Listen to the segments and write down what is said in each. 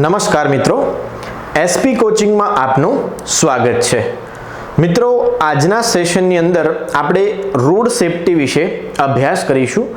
નમસ્કાર મિત્રો, એસપી કોચિંગમાં આપનું સ્વાગત છે। મિત્રો, આજના સેશનની અંદર આપણે રોડ સેફટી વિશે અભ્યાસ કરીશું।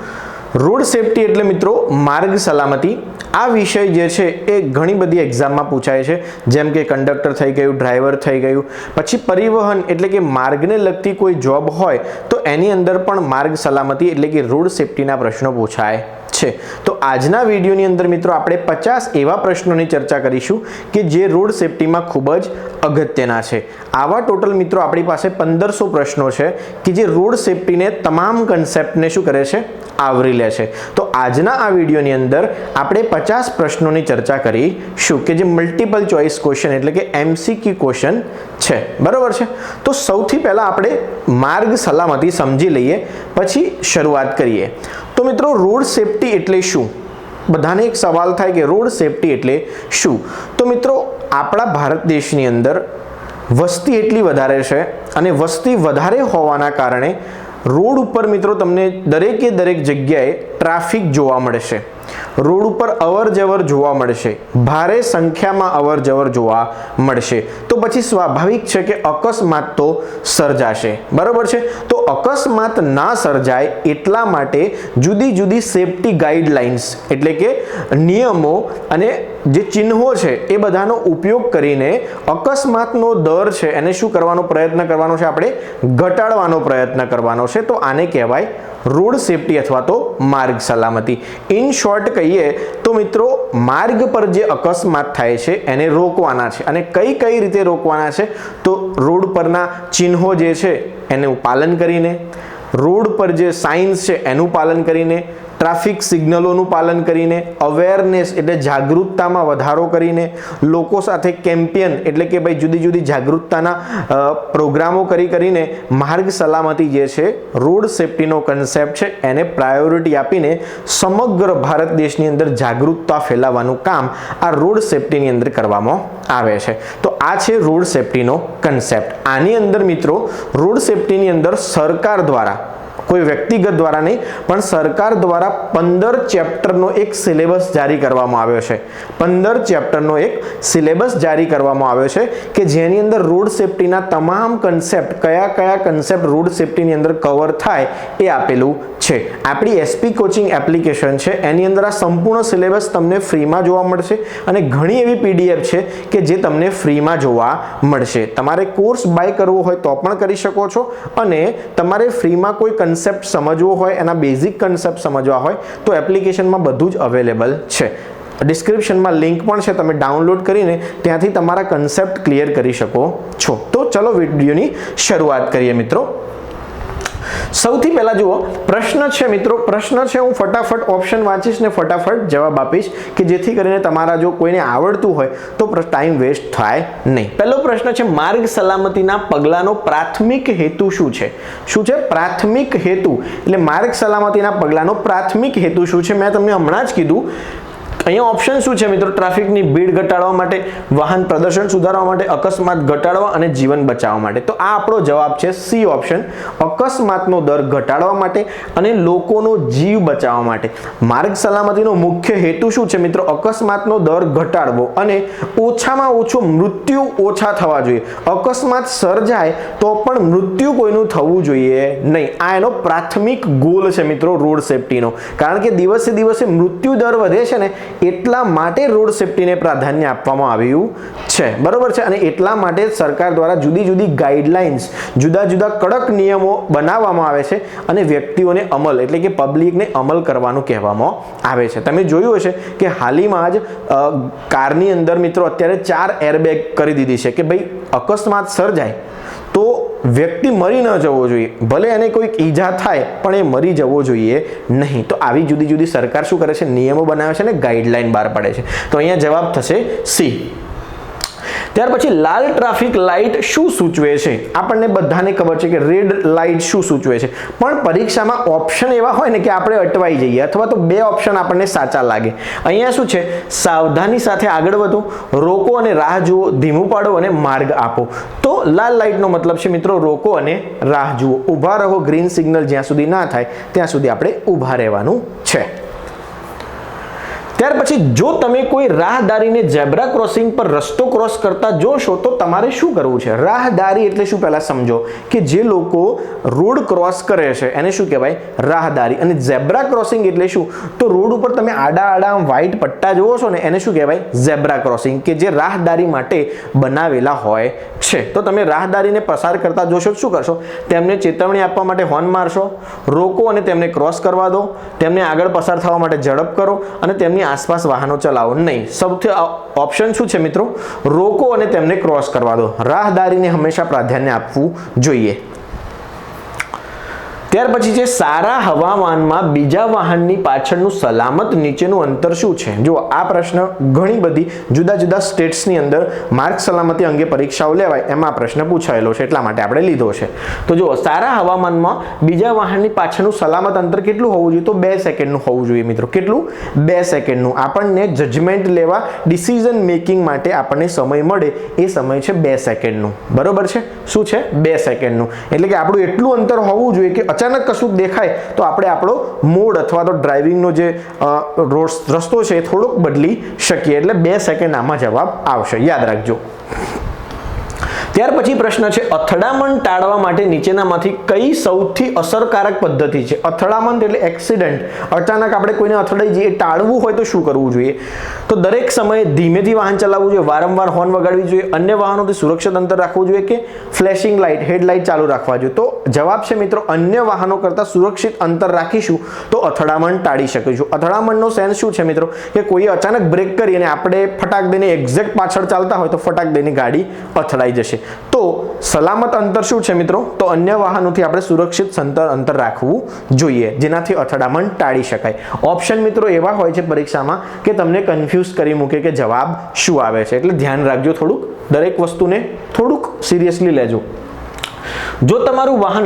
રોડ સેફટી એટલે મિત્રો માર્ગ સલામતી। આ વિષય જે છે એ ઘણી બધી એક્ઝામમાં પૂછાય છે, જેમ કે કંડક્ટર થઈ ગયું, ડ્રાઈવર થઈ ગયું, પછી પરિવહન એટલે કે માર્ગને લગતી કોઈ જોબ હોય તો એની અંદર પણ માર્ગ સલામતી એટલે કે રોડ સેફટીના પ્રશ્નો પૂછાય છે। તો આજના વિડીયોની અંદર મિત્રો આપણે 50 એવા પ્રશ્નોની ચર્ચા કરીશું કે જે રોડ સેફટીમાં ખૂબ જ અગત્યના છે। આવા ટોટલ મિત્રો આપણી પાસે 1500 પ્રશ્નો છે કે જે રોડ સેફટીને તમામ કન્સેપ્ટને શું કરે છે, આવરી લે છે। તો આજના આ વિડીયોની અંદર આપણે 50 પ્રશ્નોની ચર્ચા કરીશું કે જે મલ્ટિપલ ચોઇસ ક્વેશ્ચન એટલે કે MCQ ક્વેશ્ચન છે, બરાબર છે। તો સૌથી પહેલા આપણે માર્ગ સલામતી સમજી લઈએ, પછી શરૂઆત કરીએ। તો મિત્રો રોડ સેફટી એટલે શું? બધાને એક સવાલ થાય કે રોડ સેફટી એટલે શું? તો મિત્રો આપણા ભારત દેશની અંદર વસ્તી એટલી વધારે છે અને વસ્તી વધારે હોવાના કારણે રોડ ઉપર મિત્રો તમને દરેકે દરેક જગ્યાએ ટ્રાફિક જોવા મળશે, રોડ ઉપર અવર જવર જોવા મળશે, ભારે સંખ્યામાં અવર જવર જોવા મળશે। તો પછી સ્વાભાવિક છે કે અકસ્માત તો સર્જાશે, બરાબર છે। તો અકસ્માત ના સર્જાય એટલા માટે જુદી જુદી સેફટી ગાઈડલાઇન્સ એટલે કે નિયમો અને જે ચિહ્નો છે એ બધાનો ઉપયોગ કરીને અકસ્માતનો દર છે એને શું કરવાનો પ્રયત્ન કરવાનો છે, આપણે ઘટાડવાનો પ્રયત્ન કરવાનો છે। તો આને કહેવાય રોડ સેફટી અથવા તો માર્ગ સલામતી। ઇન શોર્ટ કહીએ તો મિત્રો માર્ગ પર જે અકસ્માત થાય છે એને રોકવાના છે, અને કઈ કઈ રીતે રોકવાના છે? તો રોડ પરના ચિહ્નો જે છે એનું પાલન કરીને, રોડ પર જે સાઇન્સ છે એનું પાલન કરીને, ટ્રાફિક સિગ્નલોનું પાલન કરીને, અવેરનેસ એટલે જાગૃતતામાં વધારો કરીને, લોકો સાથે કેમ્પેન એટલે કે ભાઈ જુદી જુદી જાગૃતતાના પ્રોગ્રામો કરીને માર્ગ સલામતી જે છે, રોડ સેફટીનો કન્સેપ્ટ છે એને પ્રાયોરિટી આપીને સમગ્ર ભારત દેશની અંદર જાગૃતતા ફેલાવવાનું કામ આ રોડ સેફટીની અંદર કરવામાં આવે છે। તો આ છે રોડ સેફટીનો કન્સેપ્ટ। આની અંદર મિત્રો રોડ સેફટીની અંદર સરકાર દ્વારા, કોઈ વ્યક્તિગત દ્વારા નહીં પણ સરકાર દ્વારા 15 ચેપ્ટરનો એક સિલેબસ જારી કરવામાં આવ્યો છે। 15 ચેપ્ટરનો એક સિલેબસ જારી કરવામાં આવ્યો છે કે જેની અંદર રોડ સેફટીના તમામ કન્સેપ્ટ, કયા કયા કન્સેપ્ટ રોડ સેફટીની અંદર કવર થાય એ આપેલું છે। આપણી એસપી કોચિંગ એપ્લિકેશન છે એની અંદર આ સંપૂર્ણ સિલેબસ તમને ફ્રીમાં જોવા મળશે, અને ઘણી એવી PDF છે કે જે તમને ફ્રીમાં જોવા મળશે। તમારે કોર્સ બાય કરવો હોય તો પણ કરી શકો છો, અને તમારે ફ્રીમાં કોઈ કન્સેપ્ટ સમજવો હોય, એના બેઝિક કન્સેપ્ટ સમજવા હોય તો એપ્લિકેશનમાં બધું જ અવેલેબલ છે। ડિસ્ક્રિપ્શનમાં લિંક પણ છે, તમે ડાઉનલોડ કરીને ત્યાંથી તમારા કન્સેપ્ટ ક્લિયર કરી શકો છો। તો ચલો વિડીયોની શરૂઆત કરીએ મિત્રો। સૌથી પહેલા જુઓ, પ્રશ્ન છે મિત્રો, પ્રશ્ન છે હું ફટાફટ ઓપ્શન વાંચીશ ને ફટાફટ જવાબ આપીશ કે જેથી કરીને તમારા જો કોઈને આવડતું હોય તો ટાઈમ વેસ્ટ થાય નહીં। પહેલો પ્રશ્ન છે, માર્ગ સલામતીના પગલાંનો પ્રાથમિક હેતુ શું છે? શું છે? પ્રાથમિક હેતુ એટલે માર્ગ સલામતીના પગલાંનો પ્રાથમિક હેતુ શું છે? મેં તમને હમણાં જ કીધું। અહીંયા ઓપ્શન શું છે મિત્રો? ટ્રાફિકની ભીડ ઘટાડવા માટે, વાહન પ્રદર્શન સુધારવા માટે, અકસ્માત ઘટાડવા અને જીવન બચાવવા માટે। તો આ આપણો જવાબ છે સી ઓપ્શન, અકસ્માતનો દર ઘટાડવા માટે અને લોકોનો જીવ બચાવવા માટે। માર્ગ સલામતીનો મુખ્ય હેતુ શું છે મિત્રો? અકસ્માતનો દર ઘટાડવો અને ઓછામાં ઓછું મૃત્યુ ઓછા થવા જોઈએ। અકસ્માત સર્જાય તો પણ મૃત્યુ કોઈનું થવું જોઈએ નહીં। આ એનો પ્રાથમિક ગોલ છે મિત્રો રોડ સેફટીનો, કારણ કે દિવસે દિવસે મૃત્યુ દર વધે છે ને એટલા માટે રોડ સેફટીને પ્રાધાન્ય આપવામાં આવ્યું છે, બરોબર છે। અને એટલા માટે સરકાર દ્વારા જુદી જુદી ગાઈડલાઇન્સ, જુદા જુદા કડક નિયમો બનાવવામાં આવે છે અને વ્યક્તિઓને અમલ એટલે કે પબ્લિકને અમલ કરવાનું કહેવામાં આવે છે। તમે જોયું હશે કે હાલમાં જ કારની અંદર મિત્રો અત્યારે 4 એરબેગ કરી દીધી છે કે ભાઈ અકસ્માત સર્જાય તો વ્યક્તિ મરી ન જવો જોઈએ, ભલે એને કોઈક ઈજા થાય પણ એ મરી જવો જોઈએ નહીં। તો આવી જુદી જુદી સરકાર શું કરે છે? નિયમો બનાવે છે અને ગાઈડલાઈન બહાર પાડે છે। તો અહીંયા જવાબ થશે સી। ત્યાર પછી લાલ ટ્રાફિક લાઇટ શું સૂચવે છે? આપણને બધાને ખબર છે કે રેડ લાઇટ શું સૂચવે છે, પણ પરીક્ષામાં ઓપ્શન એવા હોય ને કે આપણે અટવાઈ જઈએ અથવા તો બે ઓપ્શન આપણને સાચા લાગે। અહીંયા શું છે? સાવધાની સાથે આગળ વધો, રોકો અને રાહ જુઓ, ધીમું પાડો અને માર્ગ આપો। તો લાલ લાઇટનો મતલબ છે મિત્રો રોકો અને રાહ જુઓ, ઊભા રહો, ગ્રીન સિગ્નલ જ્યાં સુધી ના થાય ત્યાં સુધી આપણે ઊભા રહેવાનું છે। ત્યાર પછી જો તમે કોઈ રાહદારીને ઝેબ્રા ક્રોસિંગ પર રસ્તો ક્રોસ કરતા જોશો તો તમારે શું કરવું છે? રાહદારી એટલે શું પહેલા સમજો કે જે લોકો રોડ ક્રોસ કરે છે એને શું કહેવાય? રાહદારી. અને ઝેબ્રા ક્રોસિંગ એટલે શું? તો રોડ ઉપર તમે આડા આડા વ્હાઈટ પટ્ટા જોવો છો ને એને શું કહેવાય? ઝેબ્રા ક્રોસિંગ, કે જે રાહદારી માટે બનાવેલા હોય છે. તો તમે રાહદારીને પસાર કરતા જોશો શું કરશો? તેમને ચેતવણી આપવા માટે હોર્ન મારશો, રોકો અને તેમને ક્રોસ કરવા દો, તેમને આગળ પસાર થવા માટે ઝડપ કરો અને તેમની આસપાસ વાહનો ચલાવો નહીં. સૌથી ઓપ્શન શું છે મિત્રો? રોકો અને તેમને ક્રોસ કરવા દો. રાહદારીને હંમેશા પ્રાધાન્ય આપવું જોઈએ. ત્યાર પછી છે સારા હવામાનમાં બીજા વાહનની પાછળનું સલામત નીચેનું અંતર શું છે? જો આ પ્રશ્ન ઘણી બધી જુદા જુદા સ્ટેટ્સની અંદર માર્ગ સલામતી અંગે પરીક્ષાઓ લેવાય એમાં આ પ્રશ્ન પૂછાયેલો છે, એટલા માટે આપણે લીધો છે. તો જો સારા હવામાનમાં બીજા વાહનની પાછળનું સલામત અંતર કેટલું હોવું જોઈએ? તો 2 સેકન્ડનું હોવું જોઈએ મિત્રો. કેટલું? 2 સેકન્ડનું. આપણને જજમેન્ટ લેવા, ડિસિઝન મેકિંગ માટે આપણને સમય મળે એ સમય છે 2 સેકન્ડનું. બરોબર છે? શું છે? 2 સેકન્ડનું. એટલે કે આપણું એટલું અંતર હોવું જોઈએ કે અચાનક કશું દેખાય તો આપણે આપણો મોડ અથવા તો ડ્રાઇવિંગનો જે રસ્તો છે એ થોડોક બદલી શકીએ. એટલે 2 સેકન્ડ આમાં જવાબ આવશે, યાદ રાખજો. ત્યાર પછી પ્રશ્ન છે અથડામણ ટાળવા માટે નીચેનામાંથી કઈ સૌથી અસરકારક પદ્ધતિ છે? અથડામણ એટલે એક્સિડન્ટ. અચાનક આપણે કોઈને અથડાઈ જઈએ, ટાળવું હોય તો શું કરવું જોઈએ? તો દરેક સમયે ધીમેથી વાહન ચલાવવું જોઈએ, વારંવાર હોર્ન વગાડવી જોઈએ, અન્ય વાહનોથી સુરક્ષિત અંતર રાખવું જોઈએ કે ફ્લેશિંગ લાઇટ, હેડલાઇટ ચાલુ રાખવા જોઈએ? તો જવાબ છે મિત્રો અન્ય વાહનો કરતાં સુરક્ષિત અંતર રાખીશું તો અથડામણ ટાળી શકીશું. અથડામણનો સેન્સ શું છે મિત્રો? કે કોઈએ અચાનક બ્રેક કરી અને આપણે ફટાક દઈને એક્ઝેક્ટ પાછળ ચાલતા હોય તો ફટાક દઈને ગાડી અથડાઈ જશે. તો સલામત અંતર શું છે મિત્રો? તો અન્ય વાહનોથી આપણે સુરક્ષિત અંતર રાખવું જોઈએ જેનાથી અથડામણ ટાળી શકાય. ઓપ્શન મિત્રો એવા હોય છે પરીક્ષામાં કે તમને કન્ફ્યુઝ કરી મૂકે કે જવાબ શું આવે છે, એટલે ધ્યાન રાખજો. થોડુંક દરેક વસ્તુને થોડુંક સિરિયસલી લેજો. જો તમારું વાહન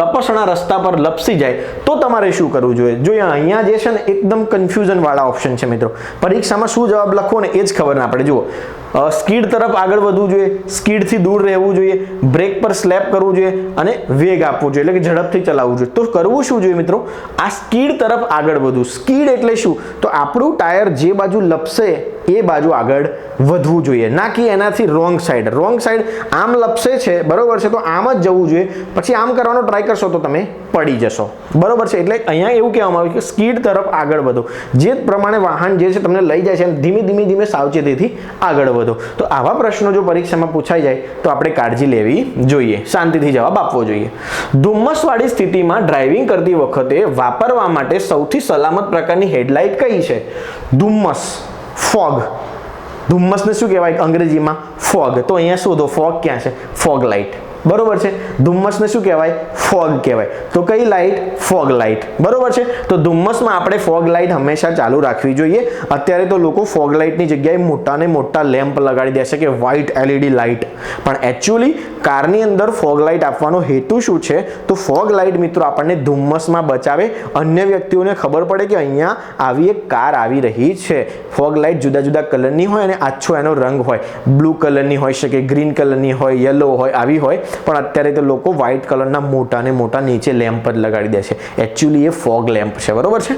લપસણા રસ્તા પર લપસી જાય તો તમારે શું કરવું જોઈએ? જો અહીંયા જે છે ને એકદમ કન્ફ્યુઝન વાળા ઓપ્શન છે મિત્રો. પરીક્ષામાં શું જવાબ લખવો ને એ જ ખબર ના પડે. જુઓ, સ્કીડ તરફ આગળ વધવું જોઈએ, સ્કીડથી દૂર રહેવું જોઈએ, બ્રેક પર સ્લેપ કરવું જોઈએ અને વેગ આપવો જોઈએ, એટલે કે ઝડપથી ચલાવવું જોઈએ. તો કરવું શું જોઈએ મિત્રો? આ સ્કીડ તરફ આગળ વધવું. સ્કીડ એટલે શું? તો આપણું ટાયર જે બાજુ લપસે એ બાજુ આગળ વધવું જોઈએ, ના કે એનાથી રોંગ સાઈડ. રોંગ સાઈડ આમ લપસે છે, બરોબર છે, તો આમ જ જવું જોઈએ. પછી આમ કરવાનો ટ્રાય કરશો તો તમે પડી જશો. બરોબર છે? એટલે અહીંયા એવું કહેવામાં આવ્યું કે સ્કીડ તરફ આગળ વધો. જે પ્રમાણે વાહન જે છે તમને લઈ જાય છે એમ ધીમે સાવચેતીથી આગળ વધો. તો આવા પ્રશ્નો જો પરીક્ષામાં પૂછાઈ જાય તો આપણે કાળજી લેવી જોઈએ, શાંતિથી જવાબ આપવો જોઈએ. ધુમ્મસવાળી સ્થિતિમાં ડ્રાઇવિંગ કરતી વખતે વાપરવા માટે સૌથી સલામત પ્રકારની હેડલાઇટ કઈ છે? ધુમ્મસ, ફોગ. ધુમ્મસને શું કહેવાય અંગ્રેજીમાં? ફોગ. તો અહીંયા શોધો ફોગ ક્યાં છે? Fog light. બરોબર છે? ધુમ્મસને શું કહેવાય? ફોગ કહેવાય. તો કઈ લાઇટ? Fog light. બરોબર છે? તો ધુમ્મસમાં આપણે ફોગ લાઇટ હંમેશા ચાલુ રાખવી જોઈએ. અત્યારે તો લોકો ફોગ લાઇટની જગ્યાએ મોટા ને મોટા લેમ્પ લગાડી દેશે કે વ્હાઇટ LED લાઇટ, પણ એકચ્યુઅલી કારની અંદર ફોગ લાઇટ આપવાનો હેતુ શું છે? તો ફોગ લાઇટ મિત્રો આપણને ધુમ્મસમાં બચાવે, અન્ય વ્યક્તિઓને ખબર પડે કે અહીંયા આવી એક કાર આવી રહી છે. ફોગ લાઇટ જુદા જુદા કલરની હોય અને આછો એનો રંગ હોય, બ્લુ કલરની હોઈ શકે, ગ્રીન કલરની હોય, યલો હોય, આવી હોય. પણ અત્યારે તો લોકો વ્હાઇટ કલરના મોટા ને મોટા નીચે લેમ્પ જ લગાડી દે છે. એકચ્યુઅલી એ ફોગ લેમ્પ છે. બરોબર છે?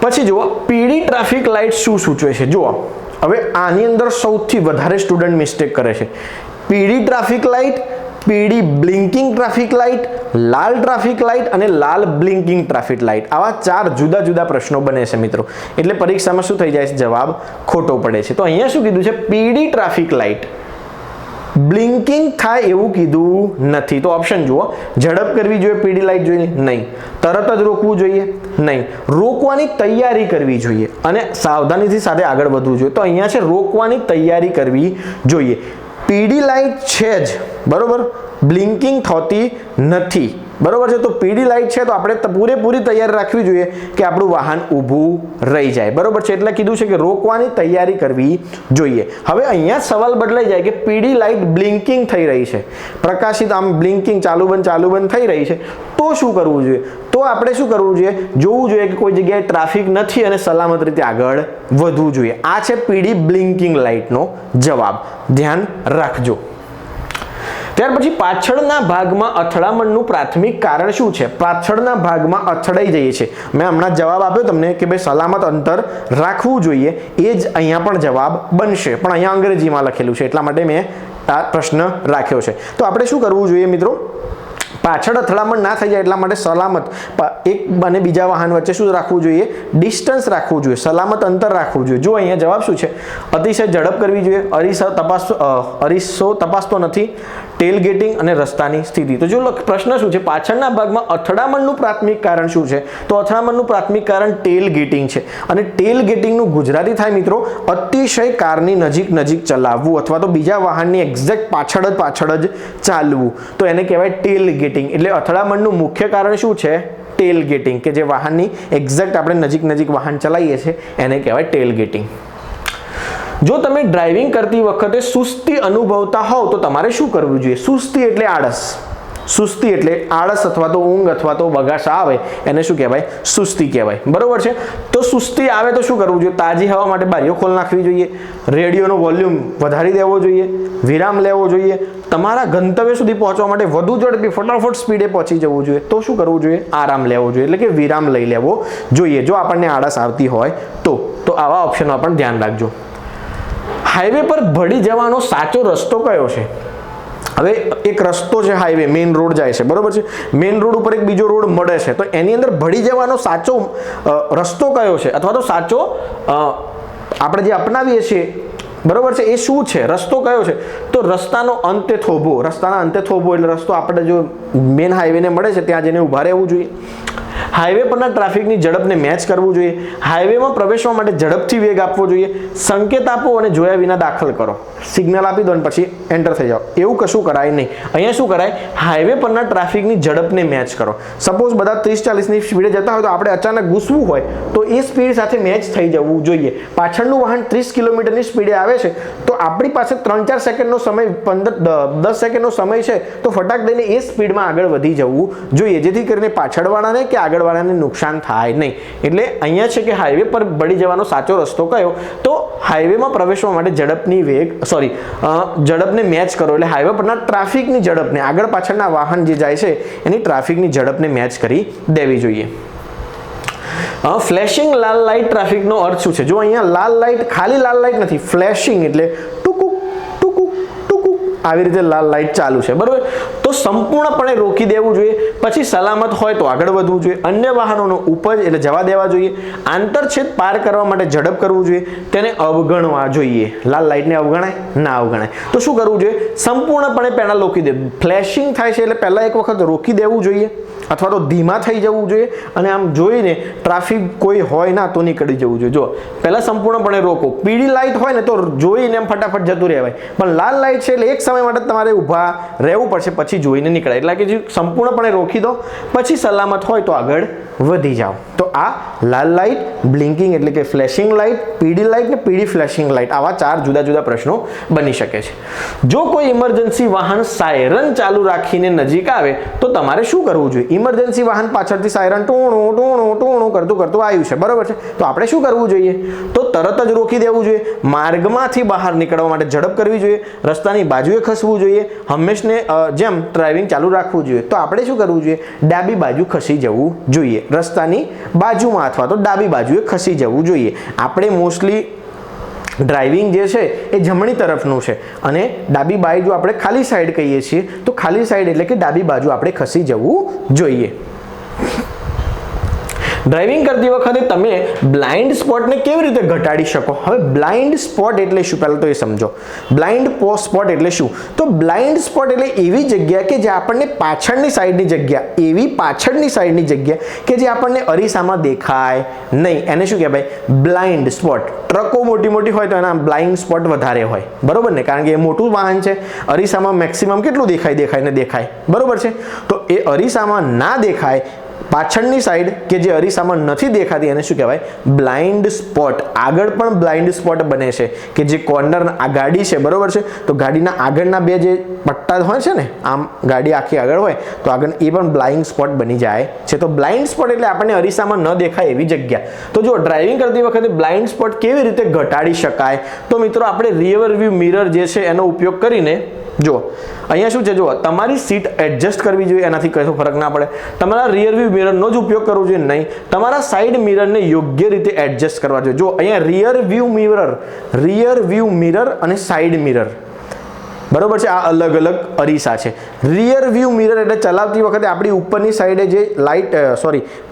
પછી જુઓ, પીળી ટ્રાફિક લાઇટ શું સૂચવે છે? જુઓ, હવે આની અંદર સૌથી વધારે સ્ટુડન્ટ મિસ્ટેક કરે છે. પીળી ટ્રાફિક લાઇટ, પીળી બ્લિંકિંગ ટ્રાફિક લાઇટ, લાલ ટ્રાફિક લાઇટ અને લાલ બ્લિંકિંગ ટ્રાફિક લાઇટ. આવા 4 જુદા જુદા પ્રશ્નો બને છે મિત્રો. એટલે પરીક્ષામાં શું થઈ જાય છે? જવાબ ખોટો પડે છે. તો અહીંયા શું કીધું છે? પીળી ટ્રાફિક લાઇટ બ્લિંકિંગ થાય એવું કીધું નથી. તો ઓપ્શન જુઓ, ઝડપ કરવી જોઈએ પીળી લાઇટ જોઈને? નહીં. તરત જ રોકવું જોઈએ? નહીં. રોકવાની તૈયારી કરવી જોઈએ અને સાવધાનીથી સાથે આગળ વધવું જોઈએ. તો અહીંયા છે રોકવાની તૈયારી કરવી જોઈએ. પીળી લાઇટ છે જ, બરોબર, બ્લિંકિંગ થતી નથી. બરોબર છે? તો પીળી લાઇટ છે તો આપણે પૂરેપૂરી તૈયારી રાખવી જોઈએ કે આપણું વાહન ઊભું રહી જાય. બરોબર છે? એટલે કીધું છે કે રોકવાની તૈયારી કરવી જોઈએ. હવે અહીંયા સવાલ બદલાઈ જાય કે પીળી લાઇટ બ્લિંકિંગ થઈ રહી છે, પ્રકાશિત આમ બ્લિંકિંગ ચાલુ બંધ થઈ રહી છે, તો શું કરવું જોઈએ? તો આપણે શું કરવું જોઈએ? જોવું જોઈએ કે કોઈ જગ્યાએ ટ્રાફિક નથી અને સલામત રીતે આગળ વધવું જોઈએ. આ છે પીળી બ્લિંકિંગ લાઇટનો જવાબ. ધ્યાન રાખજો. ત્યાર પછી પાછળના ભાગમાં અથડામણનું પ્રાથમિક કારણ શું છે? પાછળના ભાગમાં અથડાઈ જઈએ છે. મેં હમણાં જવાબ આપ્યો તમને કે ભાઈ સલામત અંતર રાખવું જોઈએ, એ જ અહીંયા પણ જવાબ બનશે, પણ અહીંયા અંગ્રેજીમાં લખેલું છે એટલા માટે મેં આ પ્રશ્ન રાખ્યો છે. તો આપણે શું કરવું જોઈએ મિત્રો? પાછળ અથડામણ ના થઈ જાય એટલા માટે સલામત એક અને બીજા વાહન વચ્ચે શું રાખવું જોઈએ? ડિસ્ટન્સ રાખવું જોઈએ, સલામત અંતર રાખવું જોઈએ. જો અહીંયા જવાબ શું છે? અતિશય ઝડપ કરવી જોઈએ, અરીસો તપાસતો નથી, ટેલ ગેટિંગ અને રસ્તાની સ્થિતિ. તો જો પ્રશ્ન શું છે? પાછળના ભાગમાં અથડામણનું પ્રાથમિક કારણ શું છે? તો અથડામણનું પ્રાથમિક કારણ ટેલ ગેટિંગ છે. અને ટેલ ગેટિંગનું ગુજરાતી થાય મિત્રો અતિશય કારની નજીક ચલાવવું અથવા તો બીજા વાહનની એક્ઝેક્ટ પાછળ જ ચાલવું. તો એને કહેવાય ટેલ ગેટિંગ. એટલે અથડામણનું મુખ્ય કારણ શું છે? ટેલ ગેટિંગ, કે જે વાહનની એક્ઝેક્ટ આપણે નજીક વાહન ચલાવીએ છીએ એને કહેવાય ટેલ ગેટિંગ. જો તમે ડ્રાઇવિંગ કરતી વખતે સુસ્તી અનુભવતા હોવ તો તમારે શું કરવું જોઈએ? સુસ્તી એટલે આળસ. સુસ્તી એટલે આળસ અથવા તો ઊંઘ અથવા તો બગાસ આવે એને શું કહેવાય? સુસ્તી કહેવાય. બરોબર છે? તો સુસ્તી આવે તો શું કરવું જોઈએ? તાજી હવા માટે બારીઓ ખોલી નાખવી જોઈએ, રેડિયોનો વોલ્યુમ વધારી દેવો જોઈએ, વિરામ લેવો જોઈએ, તમારા ગંતવ્ય સુધી પહોંચવા માટે વધુ ઝડપી ફટાફટ સ્પીડે પહોંચી જવું જોઈએ. તો શું કરવું જોઈએ? આરામ લેવો જોઈએ, એટલે કે વિરામ લઈ લેવો જોઈએ જો આપણને આળસ આવતી હોય તો આવા ઓપ્શનો પણ ધ્યાન રાખજો. હાઈવે પર ભળી જવાનો સાચો રસ્તો કયો છે? હવે એક રસ્તો છે, હાઈવે મેઇન રોડ જાય છે, બરોબર છે? મેઇન રોડ ઉપર એક બીજો રોડ મળે છે, તો એની અંદર ભળી જવાનો સાચો રસ્તો કયો છે અથવા તો સાચો આપણે જે અપનાવીએ છીએ, બરોબર છે, એ શું છે? રસ્તો કયો છે? તો રસ્તાનો અંતે થોભો. રસ્તાના અંતે થોભો એટલે રસ્તો આપણે જો મેઇન હાઈવેને મળે છે ત્યાં જઈને ઊભા રહેવું જોઈએ. હાઈવે પરના ટ્રાફિકની ઝડપને મેચ કરવું જોઈએ. હાઈવેમાં પ્રવેશવા માટે ઝડપથી વેગ આપવો જોઈએ. સંકેત આપો અને જોયા વિના દાખલ કરો. સિગ્નલ આપી દો અને પછી એન્ટર થઈ જાઓ. એવું કશું કરાય નહીં. અહીંયા શું કરાય? હાઈવે પરના ટ્રાફિકની ઝડપને મેચ કરો. સપોઝ બધા 30-40ની સ્પીડે જતા હોય તો આપણે અચાનક ઘૂસવું હોય તો એ સ્પીડ સાથે મેચ થઈ જવું જોઈએ. પાછળનું વાહન 30 કિલોમીટરની સ્પીડે આવે છે તો આપણી પાસે 3-4 સેકન્ડનો સમય 10 સેકન્ડનો સમય છે તો ફટાક દઈને એ સ્પીડમાં આગળ વધી જવું જોઈએ, જેથી કરીને પાછળવાળાને કે આગળવાળાને નુકસાન થાય નહીં. એટલે અહીંયા છે કે હાઈવે પર ભળી જવાનો સાચો રસ્તો કયો? તો હાઈવેમાં પ્રવેશવા માટે ઝડપને મેચ કરો. એટલે હાઈવે પરના ટ્રાફિકની ઝડપને, આગળ પાછળના વાહન જે જાય છે એની ટ્રાફિકની ઝડપને મેચ કરી દેવી જોઈએ. ફ્લેશિંગ લાલ લાઇટ ટ્રાફિકનો અર્થ શું છે? જો અહીંયા લાલ લાઇટ ખાલી લાલ લાઇટ નથી, ફ્લેશિંગ એટલે ટુકુક ટુકુક ટુકુક આવી રીતે લાલ લાઇટ ચાલુ છે, બરોબર? તો સંપૂર્ણપણે રોકી દેવું જોઈએ. પછી સલામત હોય તો આગળ વધવું જોઈએ. અન્ય વાહનોનો ઉપજ એટલે જવા દેવા જોઈએ. આંતરછેદ પાર કરવા માટે ઝડપ કરવું જોઈએ. તેને અવગણવા જોઈએ. લાલ લાઇટને અવગણાય? ના અવગણાય. તો શું કરવું જોઈએ? સંપૂર્ણપણે પહેલા રોકી દે. ફ્લેશિંગ થાય છે એટલે પહેલા એક વખત રોકી દેવું જોઈએ અથવા તો ધીમા થઈ જવું જોઈએ અને આમ જોઈને ટ્રાફિક કોઈ હોય ના તો નીકળી જવું જોઈએ. જો પહેલા સંપૂર્ણપણે રોકો. પીળી લાઇટ હોય ને તો જોઈને એમ ફટાફટ જતું રહેવાય, પણ લાલ લાઇટ છે એટલે એક સમય માટે તમારે ઊભા રહેવું પડશે, પછી જોઈને નીકળાય. એટલે કે જે સંપૂર્ણપણે રોકી દો પછી સલામત હોય તો આગળ વધી જાઓ. તો આ લાલ લાઇટ, બ્લિંકિંગ એટલે કે ફ્લેશિંગ લાઇટ, પીળી લાઇટ ને પીળી ફ્લેશિંગ લાઇટ, આવા 4 જુદા જુદા પ્રશ્નો બની શકે છે. જો કોઈ ઇમરજન્સી વાહન સાયરન ચાલુ રાખીને નજીક આવે તો તમારે શું કરવું જોઈએ? ઇમરજન્સી વાહન પાછળથી સાયરન ટોણું ટોણું ટોણું કરતું આવ્યું છે, બરોબર છે? તો આપણે શું કરવું જોઈએ? તો તરત જ રોકી દેવું જોઈએ. માર્ગમાંથી બહાર નીકળવા માટે ઝડપ કરવી જોઈએ. રસ્તાની બાજુએ ખસવું જોઈએ. હંમેશને જેમ ડ્રાઇવિંગ ચાલુ રાખવું જોઈએ. તો આપણે શું કરવું જોઈએ? ડાબી બાજુ ખસી જવું જોઈએ. રસ્તાની બાજુમાં અથવા તો ડાબી બાજુએ ખસી જવું જોઈએ. આપણે મોસ્ટલી ડ્રાઇવિંગ જે છે એ જમણી તરફનું છે અને ડાબી બાજુ આપણે ખાલી સાઈડ કહીએ છીએ, તો ખાલી સાઈડ એટલે કે ડાબી બાજુ આપણે ખસી જવું જોઈએ. ડ્રાઇવિંગ કરતી વખતે તમે બ્લાઇન્ડ સ્પોટને કેવી રીતે ઘટાડી શકો? હવે બ્લાઇન્ડ સ્પોટ એટલે શું પહેલાં તો એ સમજો. બ્લાઇન્ડ સ્પોટ એટલે શું? તો બ્લાઇન્ડ સ્પોટ એટલે એવી જગ્યા કે જે આપણને પાછળની સાઈડની જગ્યા, એવી પાછળની સાઈડની જગ્યા કે જે આપણને અરીસામાં દેખાય નહીં, એને શું કહેવાય? Blind spot. ટ્રકો મોટી મોટી હોય તો એના બ્લાઇન્ડ સ્પોટ વધારે હોય, બરોબર ને? કારણ કે એ મોટું વાહન છે, અરીસામાં મેક્સિમમ કેટલું દેખાય, બરોબર છે? તો એ અરીસામાં ના દેખાય પાછળની સાઈડ કે જે અરીસામાં નથી દેખાતી એને શું કહેવાય? Blind spot. આગળ પણ બ્લાઇન્ડ સ્પોટ બને છે કે જે કોર્નર આ ગાડી છે, બરોબર છે? તો ગાડીના આગળના બે જે પટ્ટા હોય છે ને, આમ ગાડી આખી આગળ હોય તો આગળ એ પણ બ્લાઇન્ડ સ્પોટ બની જાય છે. તો બ્લાઇન્ડ સ્પોટ એટલે આપણને અરીસામાં ન દેખાય એવી જગ્યા. તો જો ડ્રાઇવિંગ કરતી વખતે બ્લાઇન્ડ સ્પોટ કેવી રીતે ઘટાડી શકાય? તો મિત્રો આપણે રિયર વ્યૂ મિરર જે છે એનો ઉપયોગ કરીને જો અહીંયા શું છે, જો તમારી સીટ એડજસ્ટ કરવી જોઈએ, એનાથી કશો ફરક ના પડે. તમારા રિયર વ્યૂ મિરરનો જ ઉપયોગ કરવો જોઈએ નહીં, તમારા સાઈડ મિરરને યોગ્ય રીતે એડજસ્ટ કરવા જોઈએ. જો અહીંયા રિયર વ્યૂ મિરર અને સાઈડ મિરર, બરોબર છે, આ અલગ અલગ અરીસા છે. રિયર વ્યૂ મિરર એટલે ચલાવતી વખતે આપણી ઉપરની સાઈડે જે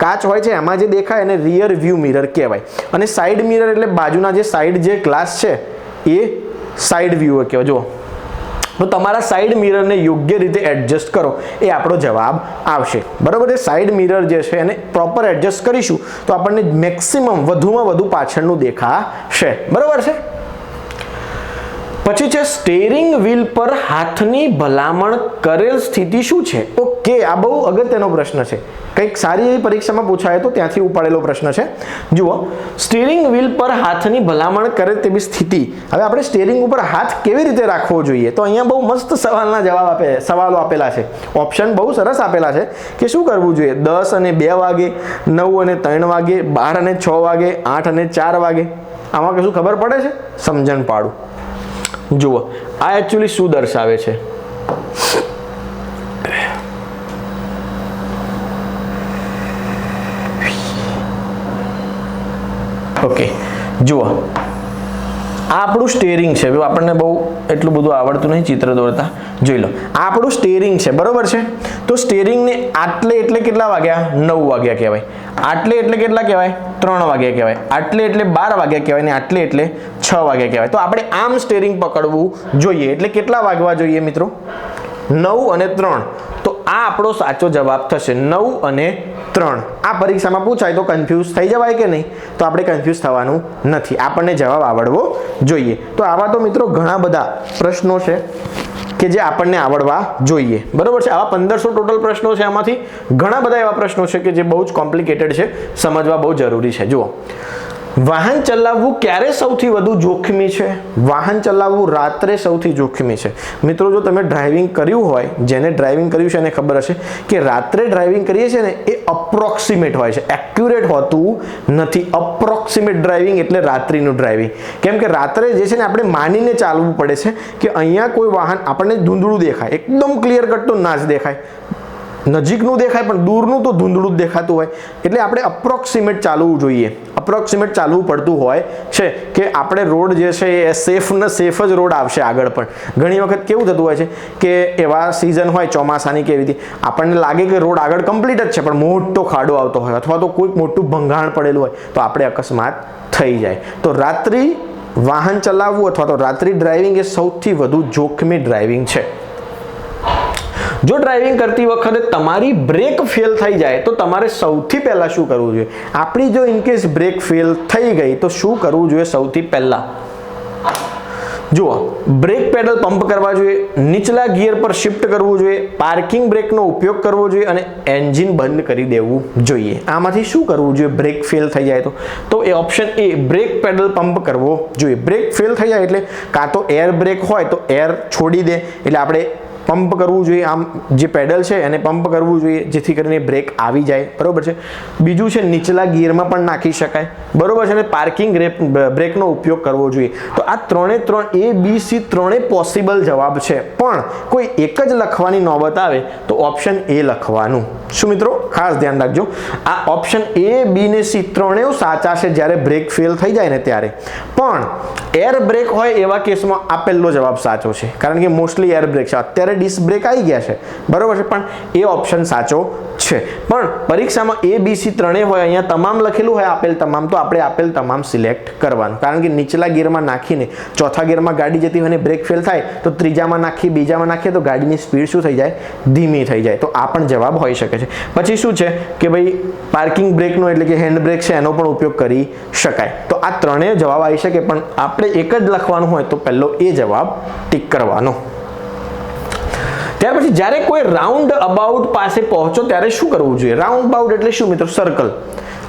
કાચ હોય છે એમાં જે દેખાય એને રિયર વ્યૂ મિરર કહેવાય. અને સાઈડ મિરર એટલે બાજુના જે સાઈડ જે ગ્લાસ છે એ સાઈડ વ્યૂ કહેવાય. જો તો તમારા સાઈડ મિરરને યોગ્ય રીતે એડજસ્ટ કરો, એ આપણો જવાબ આવશે. બરાબર છે, સાઈડ મિરર જે છે એને પ્રોપર એડજસ્ટ કરીશું તો આપણને મેક્સિમમ વધુમાં વધુ પાછળનું દેખાશે. બરાબર છે. પછી છે સ્ટીયરિંગ વ્હીલ પર હાથની ભલામણ કરેલ સ્થિતિ શું છે? ઓકે, આ બહુ અગત્યનો પ્રશ્ન છે, કંઈક સારી એવી પરીક્ષામાં પૂછાય તો ત્યાંથી ઉપાડેલો પ્રશ્ન છે. જુઓ, સ્ટીયરિંગ વ્હીલ પર હાથની ભલામણ કરે તેવી સ્થિતિ. હવે આપણે સ્ટીયરિંગ ઉપર હાથ કેવી રીતે રાખવો જોઈએ? તો અહીંયા બહુ મસ્ત સવાલો આપેલા છે, ઓપ્શન બહુ સરસ આપેલા છે કે શું કરવું જોઈએ. 10 અને 2 વાગે, 9 અને 3 વાગે, 12 અને 6 વાગે, 8 અને 4 વાગે. આમાં કશું ખબર પડે છે? સમજણ પાડું. જુઓ, આ એકચ્યુઅલી શું દર્શાવે છે? ઓકે, જુઓ, આ આપણું સ્ટીયરિંગ છે. આપણને બહુ એટલું બધું આવડતું નહીં ચિત્ર દોરતા. જોઈ લો, આ આપણું સ્ટીયરિંગ છે, બરોબર છે. તો સ્ટીયરિંગને આટલે એટલે કેટલા વાગ્યા? 9 વાગ્યા કહેવાય. આટલે એટલે કેટલા કહેવાય? 3 વાગ્યા કહેવાય. આટલે એટલે 12 વાગ્યા કહેવાય ને આટલે એટલે 6 વાગ્યા કહેવાય. તો આપણે આમ સ્ટીયરિંગ પકડવું જોઈએ. એટલે કેટલા વાગવા જોઈએ મિત્રો? 9 અને 3. તો આ આપણો સાચો જવાબ થશે, 9 અને 3. આ પરીક્ષામાં પૂછાય તો કન્ફ્યુઝ થઈ જવાય કે નહીં? તો આપણે કન્ફ્યુઝ થવાનું નથી, આપણને જવાબ આવડવો જોઈએ. તો આવા તો મિત્રો ઘણા બધા પ્રશ્નો છે કે જે આપણને આવડવા જોઈએ. બરોબર છે. આવા 1500 ટોટલ પ્રશ્નો છે, આમાંથી ઘણા બધા એવા પ્રશ્નો છે કે જે બહુ જ કોમ્પ્લિકેટેડ છે, સમજવા બહુ જરૂરી છે. જુઓ, વાહન ચલાવવું ક્યારે સૌથી વધુ જોખમી છે? વાહન ચલાવવું રાત્રે સૌથી જોખમી છે. મિત્રો, જો તમે ડ્રાઇવિંગ કર્યું હોય, જેને ડ્રાઇવિંગ કર્યું છે એને ખબર હશે કે રાત્રે ડ્રાઇવિંગ કરીએ છીએ ને એ અપ્રોક્સિમેટ હોય છે, એક્યુરેટ હોતું નથી. અપ્રોક્સિમેટ ડ્રાઇવિંગ એટલે રાત્રિનું ડ્રાઇવિંગ. કેમ કે રાત્રે જે છે ને આપણે માનીને ચાલવું પડે છે કે અહીંયા કોઈ વાહન આપણને ધૂંધળું દેખાય, એકદમ ક્લિયર કટ તો ના જ દેખાય, નજીકનું દેખાય પણ દૂરનું તો ધૂંધળું જ દેખાતું હોય. એટલે આપણે અપ્રોક્સિમેટ ચાલવું જોઈએ. અપ્રોક્સિમેટ ચાલવું પડતું હોય છે કે આપણે રોડ જે છે એ સેફ જ રોડ આવશે આગળ. પણ ઘણી વખત કેવું થતું હોય છે કે એવા સિઝન હોય ચોમાસાની કે એવી, આપણને લાગે કે રોડ આગળ કમ્પ્લીટ જ છે પણ મોટો ખાડો આવતો હોય અથવા તો કોઈક મોટું ભંગાણ પડેલું હોય તો આપણે અકસ્માત થઈ જાય. તો રાત્રિ વાહન ચલાવવું અથવા તો રાત્રિ ડ્રાઇવિંગ એ સૌથી વધુ જોખમી ડ્રાઇવિંગ છે. જો ડ્રાઇવિંગ કરતી વખતે તમારી બ્રેક ફેલ થઈ જાય તો તમારે સૌથી પહેલા શું કરવું જોઈએ? આપણી જો ઇનકેસ બ્રેક ફેલ થઈ ગઈ તો શું કરવું જોઈએ સૌથી પહેલા? જુઓ, બ્રેક પેડલ પંપ કરવા જોઈએ, નીચલા ગિયર પર શિફ્ટ કરવું જોઈએ, પાર્કિંગ બ્રેકનો ઉપયોગ કરવો જોઈએ અને એન્જિન બંધ કરી દેવું જોઈએ. આમાંથી શું કરવું જોઈએ બ્રેક ફેલ થઈ જાય તો એ ઓપ્શન એ, બ્રેક પેડલ પંપ કરવો જોઈએ. બ્રેક ફેલ થઈ જાય એટલે કાં તો એર બ્રેક હોય તો એર છોડી દે એટલે આપણે પંપ કરવું જોઈએ, આમ જે પેડલ છે એને પંપ કરવું જોઈએ જેથી કરીને બ્રેક આવી જાય. બરોબર છે. બીજું છે નીચલા ગિયરમાં પણ નાખી શકાય. બરોબર છે. અને પાર્કિંગ બ્રેકનો ઉપયોગ કરવો જોઈએ. તો આ 3 A, B, C ત્રણે પોસિબલ જવાબ છે. પણ કોઈ એક જ લખવાની નોબત આવે તો ઓપ્શન એ લખવાનું. શું મિત્રો, ખાસ ધ્યાન રાખજો, આ ઓપ્શન A, B ને C ત્રણેય સાચા છે જ્યારે બ્રેક ફેલ થઈ જાય ને ત્યારે. પણ એર બ્રેક હોય એવા કેસમાં આ પહેલો જવાબ સાચો છે, કારણ કે મોસ્ટલી એર બ્રેક છે. અત્યારે ડિસ્ક બ્રેક આવી ગયા છે, બરોબર છે, પણ એ ઓપ્શન સાચો છે. પણ પરીક્ષામાં A, B, C ત્રણેય હોય, અહીંયા તમામ લખેલું હોય, આપેલ તમામ, તો આપણે આપેલ તમામ સિલેક્ટ કરવાનું. કારણ કે નીચલા ગિયરમાં નાખીને ચોથા ગિયરમાં ગાડી જતી હોય અને બ્રેક ફેલ થાય તો ત્રીજામાં નાખી, બીજામાં નાખીએ તો ગાડીની સ્પીડ શું થઈ જાય? ધીમી થઈ જાય. તો આ પણ જવાબ હોઈ શકે છે. પછી શું છે કે ભાઈ પાર્કિંગ બ્રેકનો એટલે કે હેન્ડ બ્રેક છે એનો પણ ઉપયોગ કરી શકાય. તો આ ત્રણેય જવાબ આવી શકે, પણ આપણે એક જ લખવાનું હોય તો પહેલો એ જવાબ ટીક કરવાનો. ત્યાર પછી જ્યારે કોઈ રાઉન્ડ અબાઉટ પાસે પહોંચો ત્યારે શું કરવું જોઈએ? રાઉન્ડ અબાઉટ એટલે શું મિત્રો? સર્કલ.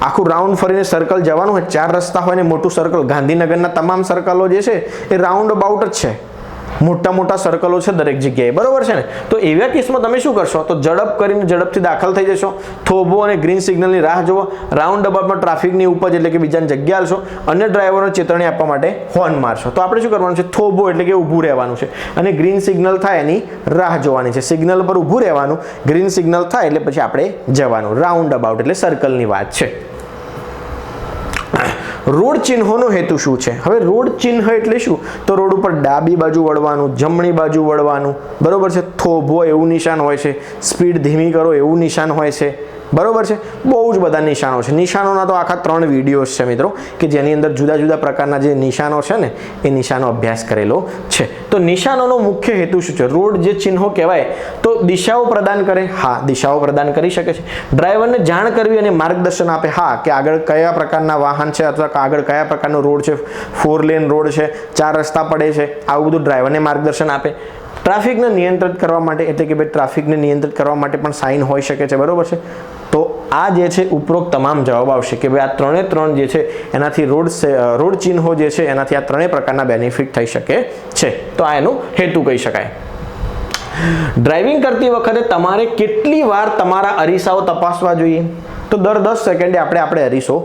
આખું રાઉન્ડ ફરીને સર્કલ જવાનું હોય, 4 રસ્તા હોય ને મોટું સર્કલ. ગાંધીનગરના તમામ સર્કલો જે છે એ રાઉન્ડ અબાઉટ જ છે. મોટા મોટા સર્કલો છે દરેક જગ્યાએ, બરોબર છે ને? તો એવા કેસમાં તમે શું કરશો? તો ઝડપ કરીને ઝડપથી દાખલ થઈ જશો, થોભો અને ગ્રીન સિગ્નલની રાહ જોવો, રાઉન્ડ અબાઉટમાં ટ્રાફિકની ઉપજ એટલે કે બીજાની જગ્યા આલશો, અન્ય ડ્રાઈવરોને ચેતવણી આપવા માટે હોર્ન મારશો. તો આપણે શું કરવાનું છે? થોભો એટલે કે ઊભું રહેવાનું છે અને ગ્રીન સિગ્નલ થાય એની રાહ જોવાની છે. સિગ્નલ પર ઊભું રહેવાનું, ગ્રીન સિગ્નલ થાય એટલે પછી આપણે જવાનું. રાઉન્ડ અબાઉટ એટલે સર્કલની વાત છે. રોડ ચિહ્નોનો હેતુ શું છે? હવે રોડ ચિહ્ન એટલે શું? તો રોડ ઉપર ડાબી બાજુ વળવાનું, જમણી બાજુ વળવાનું, બરોબર છે? થોભો એવું નિશાન હોય છે, સ્પીડ ધીમી કરો એવું નિશાન હોય છે, બરોબર છે? બહુ જ બધા નિશાનો છે. નિશાનોના તો આખા 3 વિડીયોઝ છે મિત્રો, કે જેની અંદર જુદા જુદા પ્રકારના જે નિશાનો છે ને એ નિશાનો અભ્યાસ કરેલો છે. તો નિશાનોનો મુખ્ય હેતુ શું છે? રોડ જે ચિહ્નો કહેવાય તો દિશાઓ પ્રદાન કરે, હા દિશાઓ પ્રદાન કરી શકે છે. ડ્રાઈવરને જાણ કરવી અને માર્ગદર્શન આપે, હા કે આગળ કયા પ્રકારના વાહન છે અથવા આગળ કયા પ્રકારનો રોડ છે, 4 લેન રોડ છે, 4 રસ્તા પડે છે, આવું બધું ડ્રાઈવરને માર્ગદર્શન આપે. ટ્રાફિકને નિયંત્રિત કરવા માટે એટલે કે ભાઈ ટ્રાફિકને નિયંત્રિત કરવા માટે પણ સાઇન હોઈ શકે છે, બરોબર છે? તો આ જે છે ઉપરોક્ત તમામ જવાબ આવશે કે ભાઈ આ 3 જે છે એનાથી રોડ ચિહ્નો જે છે એનાથી આ 3 પ્રકારના બેનિફિટ થઈ શકે છે. તો આ એનો હેતુ કહી શકાય. ડ્રાઇવિંગ કરતી વખતે તમારે કેટલી વાર તમારા અરીસાઓ તપાસવા જોઈએ? તો દર 10 સેકન્ડે આપણે અરીસો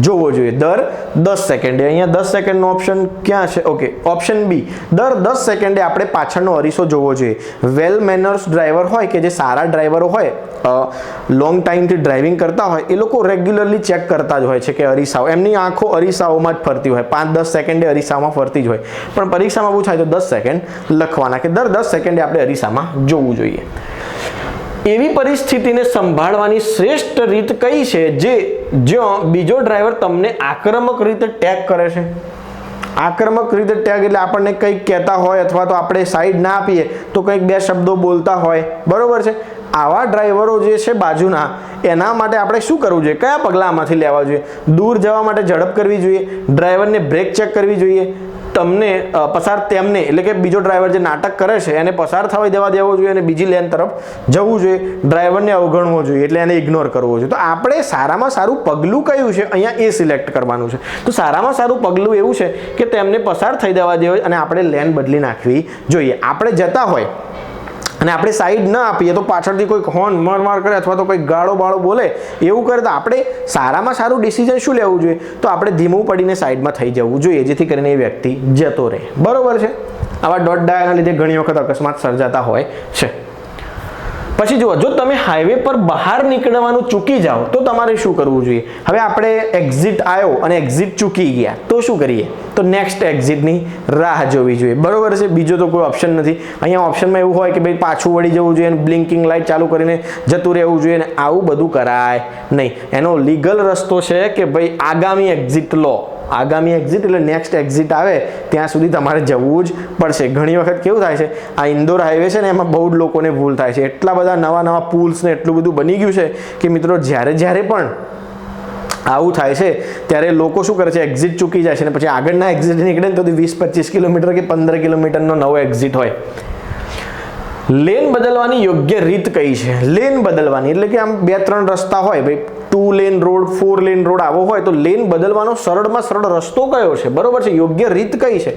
જોવો જોઈએ. દર 10 સેકન્ડે. અહીંયા 10 સેકન્ડનો ઓપ્શન ક્યાં છે? Okay, option B. દર 10 સેકન્ડે આપણે પાછળનો અરીસો જોવો જોઈએ. વેલ મેનર્સ ડ્રાઈવર હોય કે જે સારા ડ્રાઈવરો હોય, લોંગ ટાઈમથી ડ્રાઇવિંગ કરતા હોય, એ લોકો રેગ્યુલરલી ચેક કરતા જ હોય છે કે અરીસાઓ, એમની આંખો અરીસાઓમાં જ ફરતી હોય, 5-10 સેકન્ડે અરીસામાં ફરતી જ હોય. પણ પરીક્ષામાં પૂછાય તો 10 સેકન્ડ લખવાના કે દર 10 સેકન્ડે આપણે અરીસામાં જોવું જોઈએ. એવી પરિસ્થિતિને સંભાળવાની શ્રેષ્ઠ રીત કઈ છે જ્યાં બીજો ડ્રાઈવર તમને આક્રમક રીતે ટેગ કરે છે? આક્રમક રીતે ટેગ એટલે આપણને કંઈક કહેતા હોય અથવા તો આપણે સાઈડ ના આપીએ તો કંઈક 2 શબ્દો બોલતા હોય, બરોબર છે? આવા ડ્રાઈવરો જે છે બાજુના, એના માટે આપણે શું કરવું જોઈએ? કયા પગલાં આમાંથી લેવા જોઈએ? દૂર જવા માટે ઝડપ કરવી જોઈએ, ડ્રાઈવરને બ્રેક ચેક કરવી જોઈએ, તેમને એટલે કે બીજો ડ્રાઈવર જે નાટક કરે છે એને પસાર થવા દેવો જોઈએ અને બીજી લેન તરફ જવું જોઈએ, ડ્રાઈવરને અવગણવો જોઈએ એટલે એને ઇગ્નોર કરવો જોઈએ. તો આપણે સારામાં સારું પગલું કયું છે અહીંયા એ સિલેક્ટ કરવાનું છે. તો સારામાં સારું પગલું એવું છે કે તેમને પસાર થઈ દેવા દેવો અને આપણે લેન બદલી નાખવી જોઈએ. આપણે જતા હોય અને આપણે સાઈડ ન આપીએ તો પાછળથી કોઈ હોર્ન માર કરે અથવા તો કોઈ ગાળો બાળો બોલે, એવું કરે તો આપણે સારામાં સારું ડિસિઝન શું લેવું જોઈએ? તો આપણે ધીમું પડીને સાઈડમાં થઈ જવું જોઈએ જેથી કરીને એ વ્યક્તિ જતો રહે, બરોબર છે? આવા ડોટ ડાયાના લીધે ઘણી વખત અકસ્માત સર્જાતા હોય છે. પછી જુઓ, જો તમે હાઈવે પર બહાર નીકળવાનું ચૂકી જાઓ તો તમારે શું કરવું જોઈએ? હવે આપણે એક્ઝિટ આવ્યો અને એક્ઝિટ ચૂકી ગયા તો શું કરીએ? તો નેક્સ્ટ એક્ઝિટની રાહ જોવી જોઈએ, બરોબર છે? બીજો તો કોઈ ઓપ્શન નથી. અહીંયા ઓપ્શનમાં એવું હોય કે ભાઈ પાછું વળી જવું જોઈએ, બ્લિંકિંગ લાઇટ ચાલુ કરીને જતું રહેવું જોઈએ, ને આવું બધું કરાય નહીં. એનો લીગલ રસ્તો છે કે ભાઈ આગામી એક્ઝિટ લો. આગામી એક્ઝિટ એટલે નેક્સ્ટ એક્ઝિટ આવે ત્યાં સુધી તમારે જવું જ પડશે. ઘણી વખત કેવું થાય છે, આ ઇન્દોર હાઈવે છે ને એમાં બહુ જ લોકોને ભૂલ થાય છે. એટલા બધા નવા પુલ્સ ને એટલું બધું બની ગયું છે કે મિત્રો જ્યારે પણ આવું થાય છે ત્યારે લોકો શું કરે છે? એક્ઝિટ ચૂકી જાય છે ને પછી આગળના એક્ઝિટ નીકળે ને તો 20-25 કિલોમીટર કે 15 કિલોમીટરનો નવો એક્ઝિટ હોય. લેન બદલવાની યોગ્ય રીત કઈ છે? લેન બદલવાની એટલે કે આમ 2-3 રસ્તા હોય, ભાઈ 2 લેન રોડ, 4 લેન રોડ આવો હોય તો લેન બદલવાનો સરળમાં સરળ રસ્તો કયો છે? બરોબર છે? યોગ્ય રીત કઈ છે?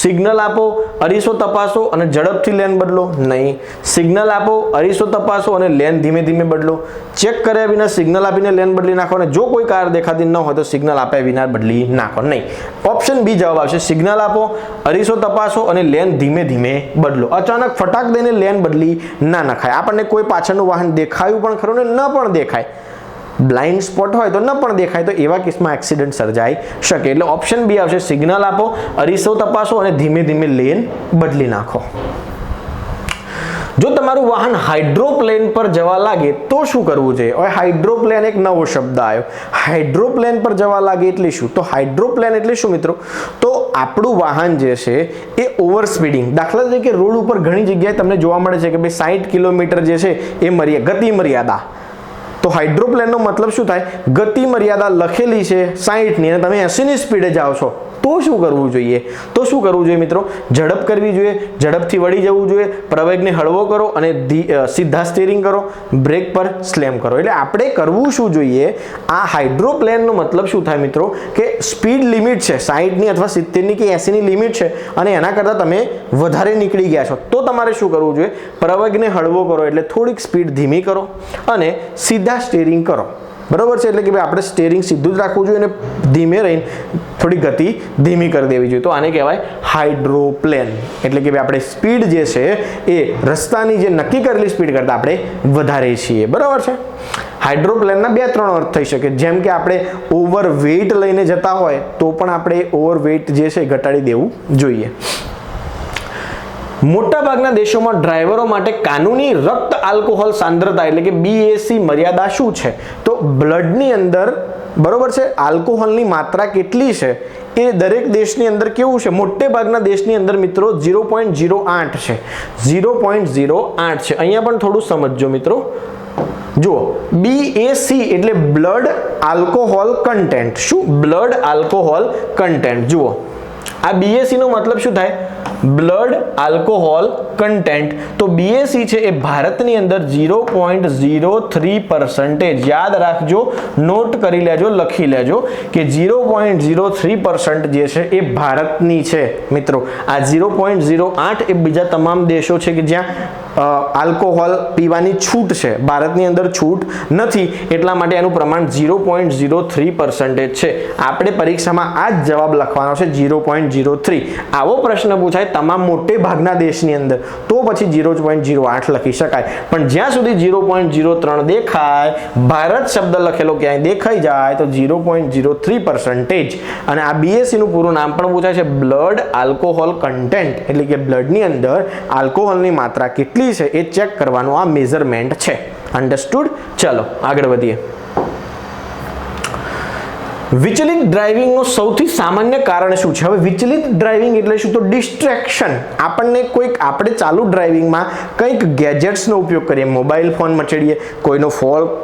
સિગ્નલ આપો, અરીસો તપાસો અને ઝડપથી લેન બદલો? નહીં. સિગ્નલ આપો, અરીસો તપાસો અને લેન ધીમે ધીમે બદલો. ચેક કર્યા વિના સિગ્નલ આપીને લેન બદલી નાખો અને જો કોઈ કાર દેખાતી ન હોય તો સિગ્નલ આપ્યા વિના બદલી નાખો. નહીં. ઓપ્શન બી જવાબ આવશે. સિગ્નલ આપો, અરીસો તપાસો અને લેન ધીમે ધીમે બદલો. અચાનક ફટાક દઈને લેન બદલી ના નખાય. આપણને કોઈ પાછળનું વાહન દેખાયું પણ ખરું ને ન પણ દેખાય, બ્લાઇન્ડ સ્પોટ હોય તો ન પણ દેખાય, તો એવા કેસમાં એક્સિડન્ટ સર્જાઈ શકે. એટલે ઓપ્શન બી આવશે. સિગ્નલ આપો, અરીસો તપાસો અને ધીમે ધીમે લેન બદલી નાખો. જો તમારું વાહન હાઇડ્રોપ્લેન પર જવા લાગે તો શું કરવું જોઈએ? હવે હાઇડ્રોપ્લેન એક નવો શબ્દ આવ્યો. હાઇડ્રોપ્લેન પર જવા લાગે એટલે શું? તો હાઇડ્રોપ્લેન એટલે શું મિત્રો? તો આપણું વાહન જે છે એ ઓવર સ્પીડિંગ, દાખલા તરીકે રોડ ઉપર ઘણી જગ્યાએ તમને જોવા મળે છે કે ભાઈ 60 કિલોમીટર જે છે એ ગતિ મર્યાદા. તો હાઇડ્રોપ્લેનનો મતલબ શું થાય? ગતિ મર્યાદા લખેલી છે 60ની અને તમે 80ની સ્પીડે જાઓ છો તો શું કરવું જોઈએ? તો શું કરવું જોઈએ મિત્રો? ઝડપ કરવી જોઈએ, ઝડપથી વળી જવું જોઈએ, પ્રવેગને હળવો કરો અને સીધા સ્ટીયરિંગ કરો, બ્રેક પર સ્લેમ કરો. એટલે આપણે કરવું શું જોઈએ? આ હાઇડ્રોપ્લેનનો મતલબ શું થાય મિત્રો કે સ્પીડ લિમિટ છે 60 ની અથવા 70 ની કે 80 ની લિમિટ છે અને એના કરતાં તમે વધારે નીકળી ગયા છો તો તમારે શું કરવું જોઈએ? પ્રવેગને હળવો કરો એટલે થોડીક સ્પીડ ધીમી કરો અને સીધા સ્ટીયરિંગ કરો. બરોબર છે? એટલે કે ભાઈ આપણે સ્ટીયરિંગ સીધું જ રાખવું જોઈએ અને ધીમે રહીને થોડી ગતિ ધીમી કરી દેવી જોઈએ. તો આને કહેવાય હાઇડ્રોપ્લેન. એટલે કે ભાઈ આપણે સ્પીડ જે છે એ રસ્તાની જે નક્કી કરેલી સ્પીડ કરતાં આપણે વધારે છીએ. બરાબર છે? હાઇડ્રોપ્લેનના 2-3 અર્થ થઈ શકે. જેમ કે આપણે ઓવરવેઇટ લઈને જતા હોય તો પણ આપણે ઓવરવેઇટ જે છે ઘટાડી દેવું જોઈએ. મોટાભાગના દેશોમાં ડ્રાઈવરો માટે કાનૂની રક્ત આલ્કોહોલ સાંદ્રતા એટલે કે BAC મર્યાદા શું છે? તો બ્લડની અંદર બરોબર છે આલ્કોહોલની માત્રા કેટલી છે એ દરેક દેશની અંદર કેવું છે? મોટે ભાગના દેશની અંદર મિત્રો 0.08 છે. 0.08 છે. અહીંયા પણ થોડું સમજજો મિત્રો. જુઓ, BAC એટલે બ્લડ આલ્કોહોલ કન્ટેન્ટ. શું? Blood alcohol content. જુઓ, આ BAC નો મતલબ શું થાય? Blood alcohol content. તો BAC છે એ ભારતની અંદર 0.03%. યાદ રાખજો, નોટ કરી લેજો, લખી લેજો કે 0.03% જે છે એ ભારતની છે મિત્રો. આ 0.08 એ બીજા તમામ દેશો છે કે જ્યાં આલ્કોહોલ પીવાની છૂટ છે. ભારતની અંદર છૂટ નથી એટલા માટે એનું પ્રમાણ 0.03% છે. આપણે પરીક્ષામાં આ જ જવાબ લખવાનો છે 0.03. આવો પ્રશ્ન પૂછાય તમામ મોટે ભાગના દેશની અંદર તો પછી 0.08 લખી શકાય. પણ જ્યાં સુધી 0.03 દેખાય, ભારત શબ્દ લખેલો ક્યાંય દેખાઈ જાય તો 0.03%. અને આ BAC નું પૂરું નામ પણ પૂછાય છે બ્લડ આલ્કોહોલ કન્ટેન્ટ. એટલે કે બ્લડની અંદર આલ્કોહોલની માત્રા કેટલી છે એ ચેક કરવાનું આ મેઝરમેન્ટ છે. અન્ડરસ્ટુડ? ચલો આગળ વધીએ. વિચલિત ડ્રાઇવિંગનું સૌથી સામાન્ય કારણ શું છે? હવે વિચલિત ડ્રાઇવિંગ એટલે શું? તો ડિસ્ટ્રેક્શન. આપણે ચાલુ ડ્રાઇવિંગમાં કંઈક ગેજેટ્સનો ઉપયોગ કરીએ, મોબાઈલ ફોન મચડીએ, કોઈનો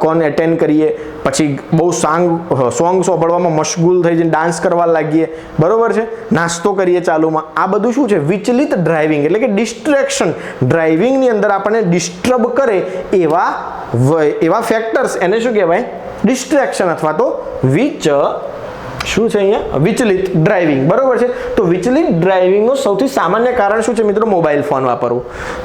કોલ એટેન્ડ કરીએ, પછી બહુ સોંગ સાંભળવામાં મશગુલ થઈ જઈને ડાન્સ કરવા લાગીએ, બરોબર છે, નાસ્તો કરીએ ચાલુમાં. આ બધું શું છે? વિચલિત ડ્રાઇવિંગ એટલે કે ડિસ્ટ્રેક્શન. ડ્રાઇવિંગની અંદર આપણને ડિસ્ટર્બ કરે એવા ફેક્ટર્સ એને શું કહેવાય? ડિસ્ટ્રેક્શન અથવા તો શું છે અહીંયા? વિચલિત ડ્રાઇવિંગ. બરોબર છે? તો વિચલિત ડ્રાઇવિંગનું સૌથી સામાન્ય કારણ શું છે મિત્રો? મોબાઈલ ફોન વાપરવું.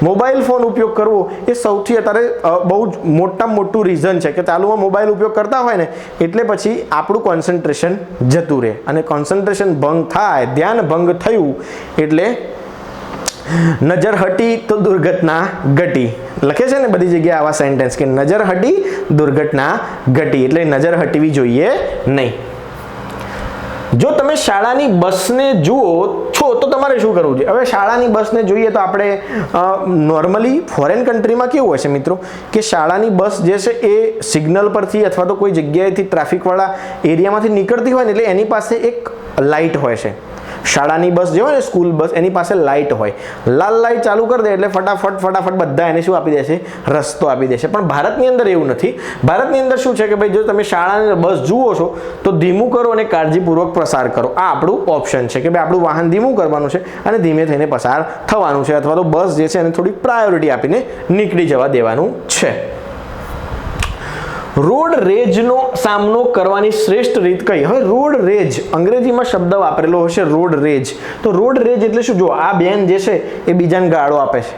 મોબાઈલ ફોન ઉપયોગ કરવો એ સૌથી અત્યારે બહુ જ મોટામાં મોટું રીઝન છે કે ચાલુમાં મોબાઈલ ઉપયોગ કરતા હોય ને એટલે પછી આપણું કોન્સન્ટ્રેશન જતું રહે અને કોન્સન્ટ્રેશન ભંગ થાય, ધ્યાન ભંગ થયું એટલે નજર હટી તો દુર્ઘટના ઘટી. લખે છે ને બધી જગ્યાએ આવા સેન્ટેન્સ કે નજર હટી દુર્ઘટના ઘટી. એટલે નજર હટવી જોઈએ નહીં. જો તમે શાળાની બસને જુઓ છો તો તમારે શું કરવું જોઈએ? હવે શાળાની બસને જોઈએ તો આપણે નોર્મલી ફોરેન કન્ટ્રીમાં કેવું હોય છે મિત્રો કે શાળાની બસ જે છે એ સિગ્નલ પરથી અથવા તો કોઈ જગ્યાએથી ટ્રાફિકવાળા એરિયામાંથી નીકળતી હોય ને એટલે એની પાસે એક લાઇટ હોય છે. શાળાની બસ જે હોય ને સ્કૂલ બસ એની પાસે લાઇટ હોય. લાલ લાઇટ ચાલુ કરી દે એટલે ફટાફટ બધા એને શું આપી દેશે? રસ્તો આપી દેશે. પણ ભારતની અંદર એવું નથી. ભારતની અંદર શું છે કે ભાઈ જો તમે શાળાની બસ જુઓ છો તો ધીમું કરો અને કાળજીપૂર્વક પસાર કરો. આ આપણું ઓપ્શન છે કે ભાઈ આપણું વાહન ધીમું કરવાનું છે અને ધીમે થઈને પસાર થવાનું છે અથવા તો બસ જે છે એને થોડી પ્રાયોરિટી આપીને નીકળી જવા દેવાનું છે. રોડ રેજનો સામનો કરવાની શ્રેષ્ઠ રીત કઈ? હવે રોડ રેજ અંગ્રેજીમાં શબ્દ વાપરેલો હશે રોડ રેજ. તો રોડ રેજ એટલે શું? જો આ બેન જે છે એ બીજાને ગાળો આપે છે,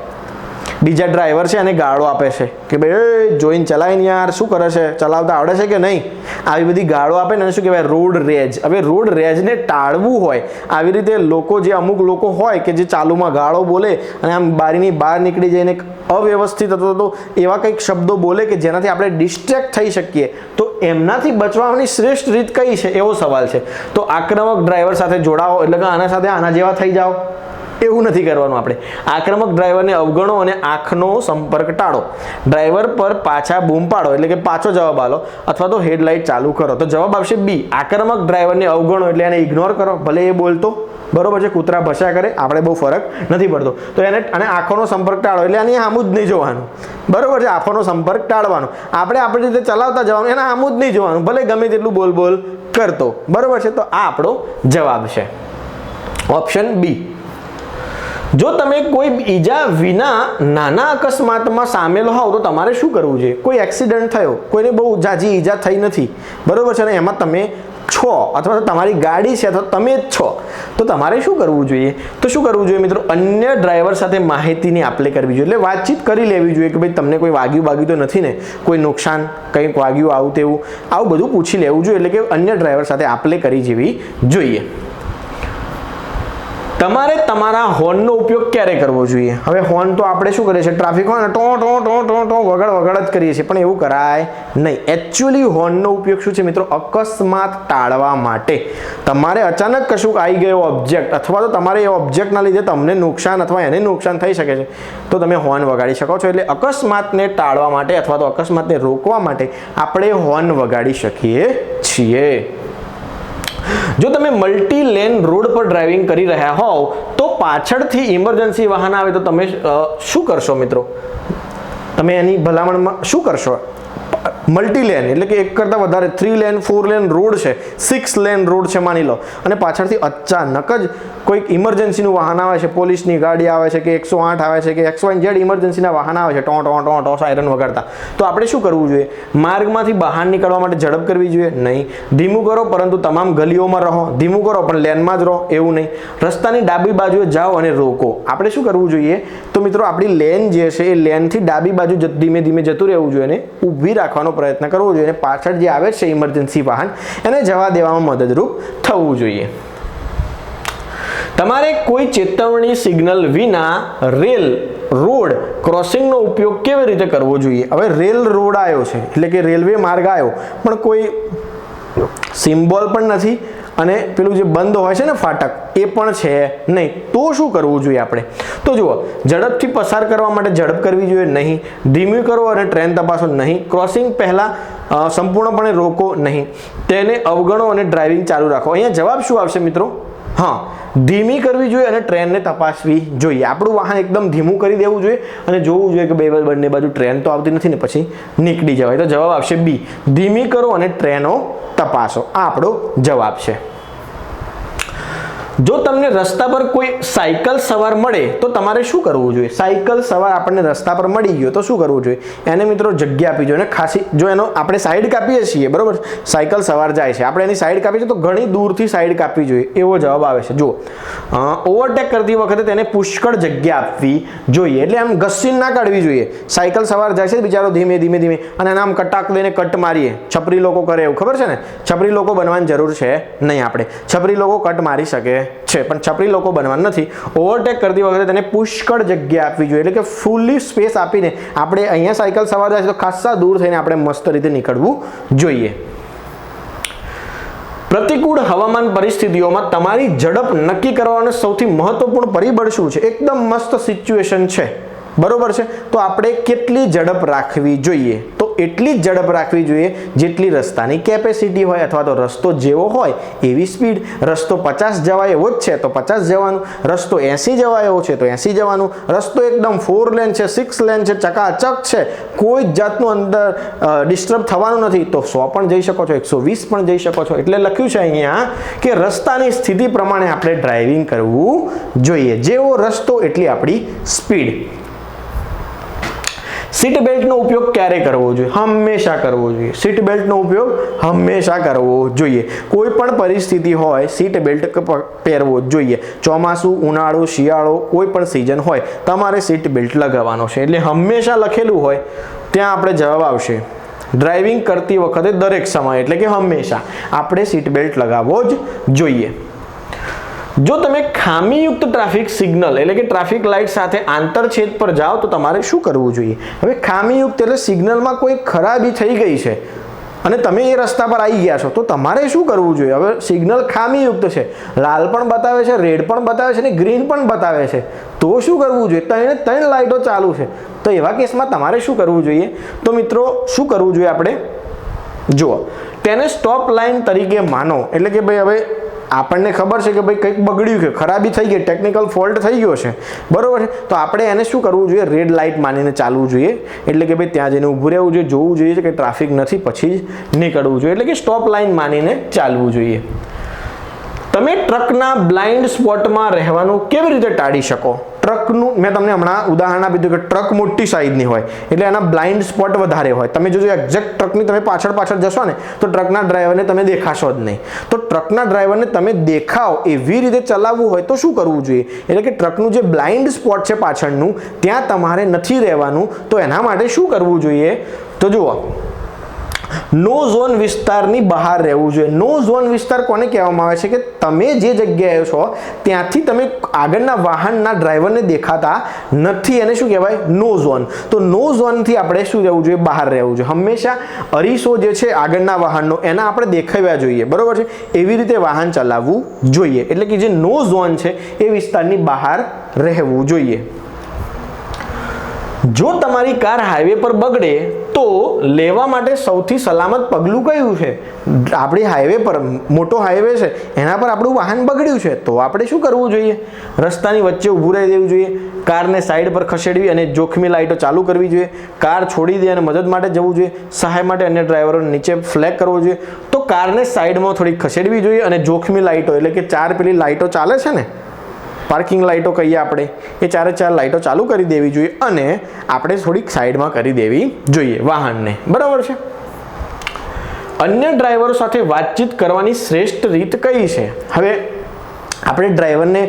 બીજા ડ્રાઈવર છે અને ગાળો આપે છે કે ભાઈ જોઈને ચલાવીને યાર શું કરે છે, ચલાવતા આવડે છે કે નહીં, આવી બધી ગાળો આપે ને શું કહેવાય? રોડ રેજ. હવે રોડ રેજને ટાળવું હોય આવી રીતે લોકો જે અમુક લોકો હોય કે જે ચાલુમાં ગાળો બોલે અને આમ બારીની બહાર નીકળી જઈને અવ્યવસ્થિત અથવા તો એવા કંઈક શબ્દો બોલે કે જેનાથી આપણે ડિસ્ટ્રેક્ટ થઈ શકીએ તો એમનાથી બચવાની શ્રેષ્ઠ રીત કઈ છે એવો સવાલ છે. તો આક્રમક ડ્રાઈવર સાથે જોડાઓ એટલે કે આના સાથે આના જેવા થઈ જાઓ એવું નથી કરવાનું. આપણે આક્રમક ડ્રાઈવરને અવગણો અને આંખનો સંપર્ક ટાળો. ડ્રાઈવર પર પાછા બૂમ પાડો એટલે કે પાછો જવાબ આલો અથવા તો હેડલાઇટ ચાલુ કરો. તો જવાબ આવશે બી. આક્રમક ડ્રાઈવરને અવગણો એટલે એને ઇગ્નોર કરો, ભલે એ બોલતો બરોબર છે, કૂતરા ભસ્યા કરે, આપણે બહુ ફરક નથી પડતો. તો એને અને આંખોનો સંપર્ક ટાળો એટલે આની આમું જ નહીં જોવાનું. બરોબર છે? આંખોનો સંપર્ક ટાળવાનો. આપણે આપણી રીતે ચલાવતા જવાનું, એને આમું જ નહીં જોવાનું, ભલે ગમે તેટલું બોલ કરતો. બરોબર છે? તો આ આપણો જવાબ છે. Option B. જો તમે કોઈ ઈજા વિના નાના અકસ્માતમાં સામેલ હોવ તો તમારે શું કરવું જોઈએ? કોઈ એક્સિડન્ટ થયો, કોઈને બહુ જાજી ઈજા થઈ નથી, બરોબર છે ને, એમાં તમે છો અથવા તો તમારી ગાડી છે અથવા તમે જ છો, તો તમારે શું કરવું જોઈએ? તો શું કરવું જોઈએ મિત્રો? અન્ય ડ્રાઈવર સાથે માહિતીની આપલે કરવી જોઈએ, એટલે વાતચીત કરી લેવી જોઈએ કે ભાઈ તમને કોઈ વાગ્યું તો નથી ને, કોઈ નુકસાન કંઈક વાગ્યું આવું તેવું, આવું બધું પૂછી લેવું જોઈએ, એટલે કે અન્ય ડ્રાઈવર સાથે આપલે કરી જેવી જોઈએ. તમારે તમારા હોર્નનો ઉપયોગ ક્યારે કરવો જોઈએ? હવે હોર્ન તો આપણે શું કરીએ છીએ? ટ્રાફિક હોય ને ટો ટો ટો ટો ટો વગડ જ કરીએ છીએ, પણ એવું કરાય નહીં. એકચ્યુઅલી હોર્નનો ઉપયોગ શું છે મિત્રો? અકસ્માત ટાળવા માટે. તમારે અચાનક કશુંક આવી ગયો ઓબ્જેક્ટ, અથવા તો તમારે એ ઓબ્જેક્ટના લીધે તમને નુકસાન અથવા એને નુકસાન થઈ શકે છે, તો તમે હોર્ન વગાડી શકો છો. એટલે અકસ્માતને ટાળવા માટે અથવા તો અકસ્માતને રોકવા માટે આપણે હોર્ન વગાડી શકીએ છીએ. જો તમે મલ્ટી લેન રોડ પર ડ્રાઇવિંગ કરી રહ્યા હોવ તો પાછળથી ઇમરજન્સી વાહન આવે તો તમે શું કરશો મિત્રો? તમે એની ભલામણમાં શું કરશો? મલ્ટી લેન એટલે કે એક કરતાં વધારે 3 લેન 4 લેન રોડ છે, 6 લેન રોડ છે માની લો, અને પાછળથી અચાનક જ કોઈક ઇમરજન્સીનું વાહન આવે છે, પોલીસની ગાડી આવે છે કે 108 આવે છે કે XYZ ઇમરજન્સીના વાહન આવે છે, ટો ટો ટો ટો સાયરન વગાડતા, તો આપણે શું કરવું જોઈએ? માર્ગમાંથી બહાર નીકળવા માટે ઝડપ કરવી જોઈએ? નહીં. ધીમું કરો પરંતુ તમામ ગલીઓમાં રહો, ધીમું કરો પણ લેનમાં જ રહો, એવું નહીં. રસ્તાની ડાબી બાજુએ જાઓ અને રોકો. આપણે શું કરવું જોઈએ? તો મિત્રો આપણી લેન જે છે એ લેનથી ડાબી બાજુ ધીમે ધીમે જતું રહેવું જોઈએ અને ઊભી રાખવાનો પ્રયત્ન કરવો જોઈએ, અને પાછળ જે આવે છે ઇમરજન્સી વાહન એને જવા દેવામાં મદદરૂપ થવું જોઈએ. તમારે કોઈ ચેતવણી સિગ્નલ વિના રેલ રોડ ક્રોસિંગનો ઉપયોગ કેવી રીતે કરવો જોઈએ? હવે રેલ રોડ આવ્યો છે એટલે કે રેલવે માર્ગ આવ્યો, પણ કોઈ સિમ્બોલ પણ નથી અને પેલું જે બંધ હોય છે ને ફાટક એ પણ છે નહીં, તો શું કરવું જોઈએ આપણે? તો જુઓ, ઝડપથી પસાર કરવા માટે ઝડપ કરવી જોઈએ નહીં, ધીમી કરો અને ટ્રેન તપાસો નહીં, ક્રોસિંગ પહેલા સંપૂર્ણપણે રોકો નહીં, તેને અવગણો અને ડ્રાઇવિંગ ચાલુ રાખો. અહીંયા જવાબ શું આવશે મિત્રો? હા, ધીમી કરવી જોઈએ અને ટ્રેનને તપાસવી જોઈએ. આપણું વાહન એકદમ ધીમું કરી દેવું જોઈએ અને જોવું જોઈએ કે બંને બાજુ ટ્રેન તો આવતી નથી ને, પછી નીકળી જવાય. તો જવાબ આવશે બી, ધીમી કરો અને ટ્રેનો તપાસો. આ આપણો જવાબ છે. જો તમને રસ્તા પર કોઈ સાયકલ સવાર મળે તો તમારે શું કરવું જોઈએ? સાયકલ સવાર આપણને રસ્તા પર મળી ગયો તો શું કરવું જોઈએ? એને મિત્રો જગ્યા આપવી જોઈએ, અને ખાસી જો એનો આપણે સાઈડ કાપીએ છીએ, બરોબર, સાયકલ સવાર જાય છે, આપણે એની સાઈડ કાપીએ છીએ તો ઘણી દૂરથી સાઈડ કાપવી જોઈએ, એવો જવાબ આવે છે. જુઓ, ઓવરટેક કરતી વખતે તેને પુષ્કળ જગ્યા આપવી જોઈએ, એટલે આમ ઘસીને ના કાઢવી જોઈએ. સાયકલ સવાર જાય છે બિચારો ધીમે ધીમે ધીમે, અને એને આમ કટાક દઈને કટ મારીએ, છપરી લોકો કરે એવું, ખબર છે ને? છપરી લોકો બનવાની જરૂર છે નહીં. આપણે છપરી લોકો કટ મારી શકે છે પણ છપરી લોકો બનવાનું નથી. ઓવરટેક કરતી વખતે તેને પુષ્કળ જગ્યા આપવી જોઈએ, એટલે કે ફૂલી સ્પેસ આપીને આપણે અહીંયા સાયકલ સવાર જાય છે તો ખાસા દૂર થઈને આપણે મસ્ત રીતે નીકળવું જોઈએ. પ્રતિકૂળ હવામાન પરિસ્થિતિઓમાં તમારી ઝડપ નક્કી કરવાનું સૌથી મહત્વપૂર્ણ પરિબળ શું છે? એકદમ મસ્ત સિચ્યુએશન છે, બરોબર છે, તો આપણે કેટલી ઝડપ રાખવી જોઈએ? તો એટલી જ ઝડપ રાખવી જોઈએ જેટલી રસ્તાની કેપેસિટી હોય, અથવા તો રસ્તો જેવો હોય એવી સ્પીડ. રસ્તો 50 જવાય એવો જ છે તો 50 જવાનું, રસ્તો 80 જવાય એવો છે તો 80 જવાનું, રસ્તો એકદમ 4 લેન છે, 6 લેન છે, ચકાચક છે, કોઈ જાતનું અંદર ડિસ્ટર્બ થવાનું નથી, તો 100 પણ જઈ શકો છો, 120 પણ જઈ શકો છો. એટલે લખ્યું છે અહીંયા કે રસ્તાની સ્થિતિ પ્રમાણે આપણે ડ્રાઇવિંગ કરવું જોઈએ. જેવો રસ્તો એટલી આપણી સ્પીડ. સીટ બેલ્ટનો ઉપયોગ ક્યારે કરવો જોઈએ? હંમેશા કરવો જોઈએ. સીટ બેલ્ટનો ઉપયોગ હંમેશા કરવો જોઈએ. કોઈ પણ પરિસ્થિતિ હોય સીટ બેલ્ટ પહેરવો જોઈએ. ચોમાસું, ઉનાળો, શિયાળો, કોઈ પણ સિઝન હોય તમારે સીટ બેલ્ટ લગાવવાનો છે. એટલે હંમેશા લખેલું હોય ત્યાં આપણે જવાબ આવશે ડ્રાઇવિંગ કરતી વખતે દરેક સમય, એટલે કે હંમેશા આપણે સીટ બેલ્ટ લગાવવો જ જોઈએ. જો તમે ખામીયુક્ત ટ્રાફિક સિગ્નલ એટલે કે ટ્રાફિક લાઇટ સાથે આંતરછેદ પર જાઓ તો તમારે શું કરવું જોઈએ? હવે ખામીયુક્ત એટલે સિગ્નલમાં કોઈ ખરાબી થઈ ગઈ છે અને તમે એ રસ્તા પર આવી ગયા છો તો તમારે શું કરવું જોઈએ? હવે સિગ્નલ ખામીયુક્ત છે, લાલ પણ બતાવે છે, રેડ પણ બતાવે છે અને ગ્રીન પણ બતાવે છે, તો શું કરવું જોઈએ? ત્રણ લાઇટો ચાલુ છે, તો એવા કેસમાં તમારે શું કરવું જોઈએ? તો મિત્રો શું કરવું જોઈએ આપણે? જુઓ, તેને સ્ટોપ લાઇન તરીકે માનો, એટલે કે ભાઈ હવે આપણને ખબર છે કે ભાઈ કંઈક બગડ્યું છે, ખરાબી થઈ ગઈ, ટેકનિકલ ફોલ્ટ થઈ ગયો છે, બરોબર છે, તો આપણે એને શું કરવું જોઈએ? રેડ લાઇટ માનીને ચાલવું જોઈએ. એટલે કે ભાઈ ત્યાં જઈને ઊભું રહેવું જોઈએ, જોવું જોઈએ કે ટ્રાફિક નથી, પછી જ નીકળવું જોઈએ. એટલે કે સ્ટોપ લાઇન માનીને ચાલવું જોઈએ. તમે ટ્રકના બ્લાઇન્ડ સ્પોટમાં રહેવાનું કેવી રીતે ટાળી શકો? ટ્રકનું મેં તમને હમણાં ઉદાહરણ આપ્યું કે ટ્રક મોટી સાઈઝની હોય એટલે એના બ્લાઇન્ડ સ્પોટ વધારે હોય. તમે જો એક્ઝેક્ટ ટ્રકની તમે પાછળ જશો ને તો ટ્રકના ડ્રાઈવરને તમે દેખાશો જ નહીં. તો ટ્રકના ડ્રાઈવરને તમે દેખાવ એવી રીતે ચલાવવું હોય તો શું કરવું જોઈએ? એટલે કે ટ્રકનું જે બ્લાઇન્ડ સ્પોટ છે પાછળનું ત્યાં તમારે નથી રહેવાનું. તો એના માટે શું કરવું જોઈએ? તો જુઓ, નો ઝોન વિસ્તારની બહાર રહેવું જોઈએ. નો ઝોન વિસ્તાર કોને કહેવામાં આવે છે? કે તમે જે જગ્યાએ છો ત્યાંથી તમે આગળના વાહનના ડ્રાઈવરને દેખાતા નથી, એને શું કહેવાય? નો ઝોન. તો નો ઝોનથી આપણે શું રહેવું જોઈએ? બહાર રહેવું જોઈએ. હંમેશા અરીસો જે છે આગળના વાહનનો એના આપણે દેખાવ્યા જોઈએ, બરોબર છે? એવી રીતે વાહન ચલાવવું જોઈએ. એટલે કે જે નો ઝોન છે એ વિસ્તારની બહાર રહેવું જોઈએ. જો તમારી કાર હાઈવે પર બગડે તો લેવા માટે સૌથી સલામત પગલું કયું છે? આપણી હાઈવે પર મોટો હાઈવે છે એના પર આપણું વાહન બગડ્યું છે તો આપણે શું કરવું જોઈએ? રસ્તાની વચ્ચે ઊભું રહી દેવું જોઈએ, કારને સાઈડ પર ખસેડવી અને જોખમી લાઇટો ચાલુ કરવી જોઈએ, કાર છોડી દે અને મદદ માટે જવું જોઈએ, સહાય માટે અન્ય ડ્રાઈવરોને નીચે ફ્લેગ કરવો જોઈએ. તો કારને સાઈડમાં થોડી ખસેડવી જોઈએ અને જોખમી લાઇટો એટલે કે 4 પેલી લાઇટો ચાલે છે ને, પાર્કિંગ લાઇટો કહીએ આપણે, એ 4 લાઇટો ચાલુ કરી દેવી જોઈએ અને આપણે થોડીક સાઈડમાં કરી દેવી જોઈએ વાહનને, બરાબર છે? અન્ય ડ્રાઈવરો સાથે વાતચીત કરવાની શ્રેષ્ઠ રીત કઈ છે? હવે આપણે ડ્રાઈવરને,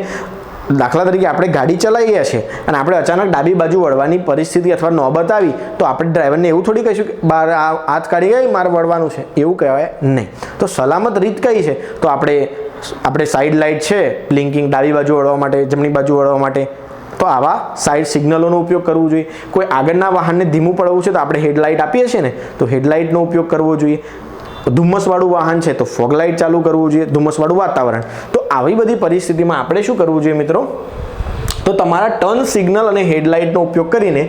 દાખલા તરીકે આપણે ગાડી ચલાવી રહ્યા છે અને આપણે અચાનક ડાબી બાજુ વળવાની પરિસ્થિતિ અથવા નોબત આવી તો આપણે ડ્રાઈવરને એવું થોડી કહીશું કે બહાર હાથ કાઢી ગઈ, મારે વળવાનું છે, એવું કહેવાય નહીં. તો સલામત રીત કઈ છે? તો આપણે સાઈડ લાઇટ છે બ્લિંકિંગ, ડાબી બાજુ વળવા માટે, જમણી બાજુ વળવા માટે, તો આવા સાઈડ સિગ્નલોનો ઉપયોગ કરવો જોઈએ. કોઈ આગળના વાહનને ધીમું પડવું છે તો આપણે હેડલાઇટ આપીએ છીએ ને, તો હેડલાઇટનો ઉપયોગ કરવો જોઈએ. ધુમ્મસવાળું વાહન છે તો ફોગ લાઇટ ચાલુ કરવું જોઈએ, ધુમ્મસવાળું વાતાવરણ. તો આવી બધી પરિસ્થિતિમાં આપણે શું કરવું જોઈએ મિત્રો? તો તમારા ટર્ન સિગ્નલ અને હેડલાઇટનો ઉપયોગ કરીને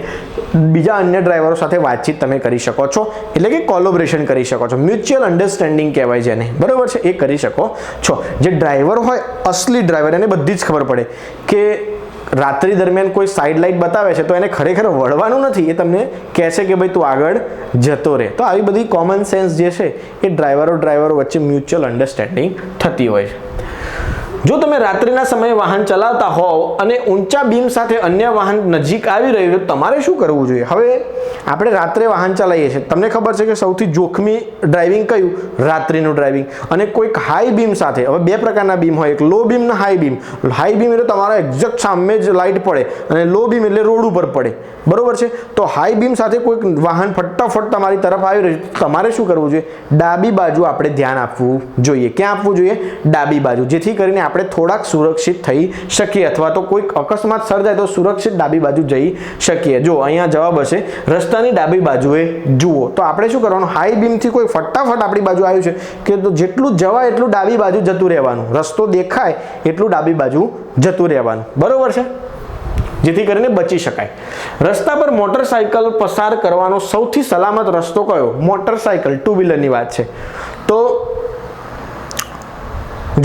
બીજા અન્ય ડ્રાઈવરો સાથે વાતચીત તમે કરી શકો છો, એટલે કે કોલોબરેશન કરી શકો છો. મ્યુચ્યુઅલ અન્ડરસ્ટેન્ડિંગ કહેવાય જેને, બરાબર છે? એ કરી શકો છો. જે ડ્રાઈવર હોય, અસલી ડ્રાઈવર, એને બધી જ ખબર પડે કે રાત્રિ દરમિયાન કોઈ સાઈડ લાઇટ બતાવે છે તો એને ખરેખર વળવાનું નથી, એ તમને કહેશે કે ભાઈ તું આગળ જતો રહે. તો આવી બધી કોમન સેન્સ જે છે એ ડ્રાઈવરો વચ્ચે મ્યુચ્યુઅલ અન્ડરસ્ટેન્ડિંગ થતી હોય છે. જો તમે રાત્રિના સમયે વાહન ચલાવતા હોવ અને ઊંચા બીમ સાથે અન્ય વાહન નજીક આવી રહ્યું તો તમારે શું કરવું જોઈએ? હવે આપણે રાત્રે વાહન ચલાવીએ છીએ, તમને ખબર છે કે સૌથી જોખમી ડ્રાઇવિંગ કયું? રાત્રિનું ડ્રાઇવિંગ. અને કોઈક હાઈ બીમ સાથે, હવે 2 પ્રકારના બીમ હોય, એક લો બીમ અને હાઈ બીમ. હાઈ બીમ એટલે તમારા એક્ઝેક્ટ સામે જ લાઇટ પડે અને લો બીમ એટલે રોડ ઉપર પડે, બરોબર છે? તો હાઈ બીમ સાથે કોઈક વાહન ફટાફટ તમારી તરફ આવી રહ્યું તો તમારે શું કરવું જોઈએ? ડાબી બાજુ આપણે ધ્યાન આપવું જોઈએ. ક્યાં આપવું જોઈએ? ડાબી બાજુ, જેથી કરીને આપણે થોડાક સુરક્ષિત થઈ શકીએ અથવા તો કોઈક અકસ્માત સર્જાય તો સુરક્ષિત ડાબી બાજુ જઈ શકીએ. જો અહીંયા જવાબ હશે રસ્તાની ડાબી બાજુએ જુઓ. તો આપણે શું કરવાનું? હાઈ બીમથી કોઈ ફટાફટ આપણી બાજુ આવ્યું છે કે તો જેટલું જવાય એટલું ડાબી બાજુ જતું રહેવાનું, રસ્તો દેખાય એટલું ડાબી બાજુ જતું રહેવાનું, બરોબર છે? જેથી કરીને બચી શકાય. રસ્તા પર મોટરસાયકલ પસાર કરવાનો સૌથી સલામત રસ્તો કયો? મોટરસાયકલ, 2 વ્હીલરની વાત છે. તો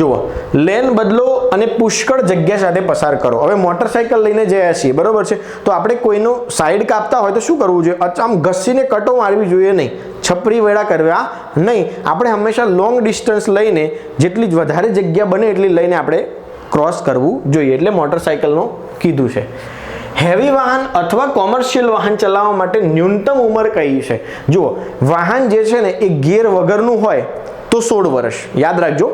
જુઓ, લેન બદલો અને પુષ્કળ જગ્યા સાથે પસાર કરો. હવે મોટરસાયકલ લઈને જયા છીએ, બરોબર છે? તો આપણે કોઈનો સાઈડ કાપતા હોય તો શું કરવું જોઈએ? આમ ઘસીને કટો મારવી જોઈએ નહીં, છપરી વેળા કરવા નહીં. આપણે હંમેશા લોંગ ડિસ્ટન્સ લઈને જેટલી વધારે જગ્યા બને એટલી લઈને આપણે ક્રોસ કરવું જોઈએ. એટલે મોટરસાયકલનો કીધું છે. હેવી વાહન અથવા કોમર્શિયલ વાહન ચલાવવા માટે ન્યૂનતમ ઉંમર કઈ છે? જુઓ, વાહન જે છે ને એ ગિયર વગરનું હોય તો 16 વર્ષ. યાદ રાખજો,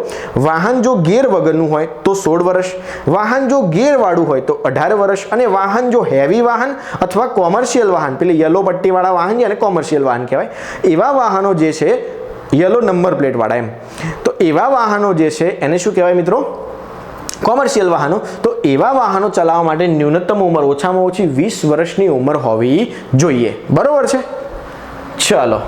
વાહન જો ગિયર વગરનું હોય તો 16 વર્ષ, વાહન જો ગિયર વાળું હોય તો 18 વર્ષ, અને વાહન જો હેવી વાહન અથવા કોમર્શિયલ વાહન, પેલી યલો પટ્ટીવાળા વાહન છે ને કોમર્શિયલ વાહન કહેવાય, એવા વાહનો જે છે યલો નંબર પ્લેટ વાળા, એમ તો એવા વાહનો જે છે એને શું કહેવાય મિત્રો? કોમર્શિયલ વાહનો. તો એવા વાહનો ચલાવવા માટે ન્યૂનતમ ઉંમર ઓછામાં ઓછી 20 વર્ષની ઉંમર હોવી જોઈએ, બરોબર છે? ચાલો,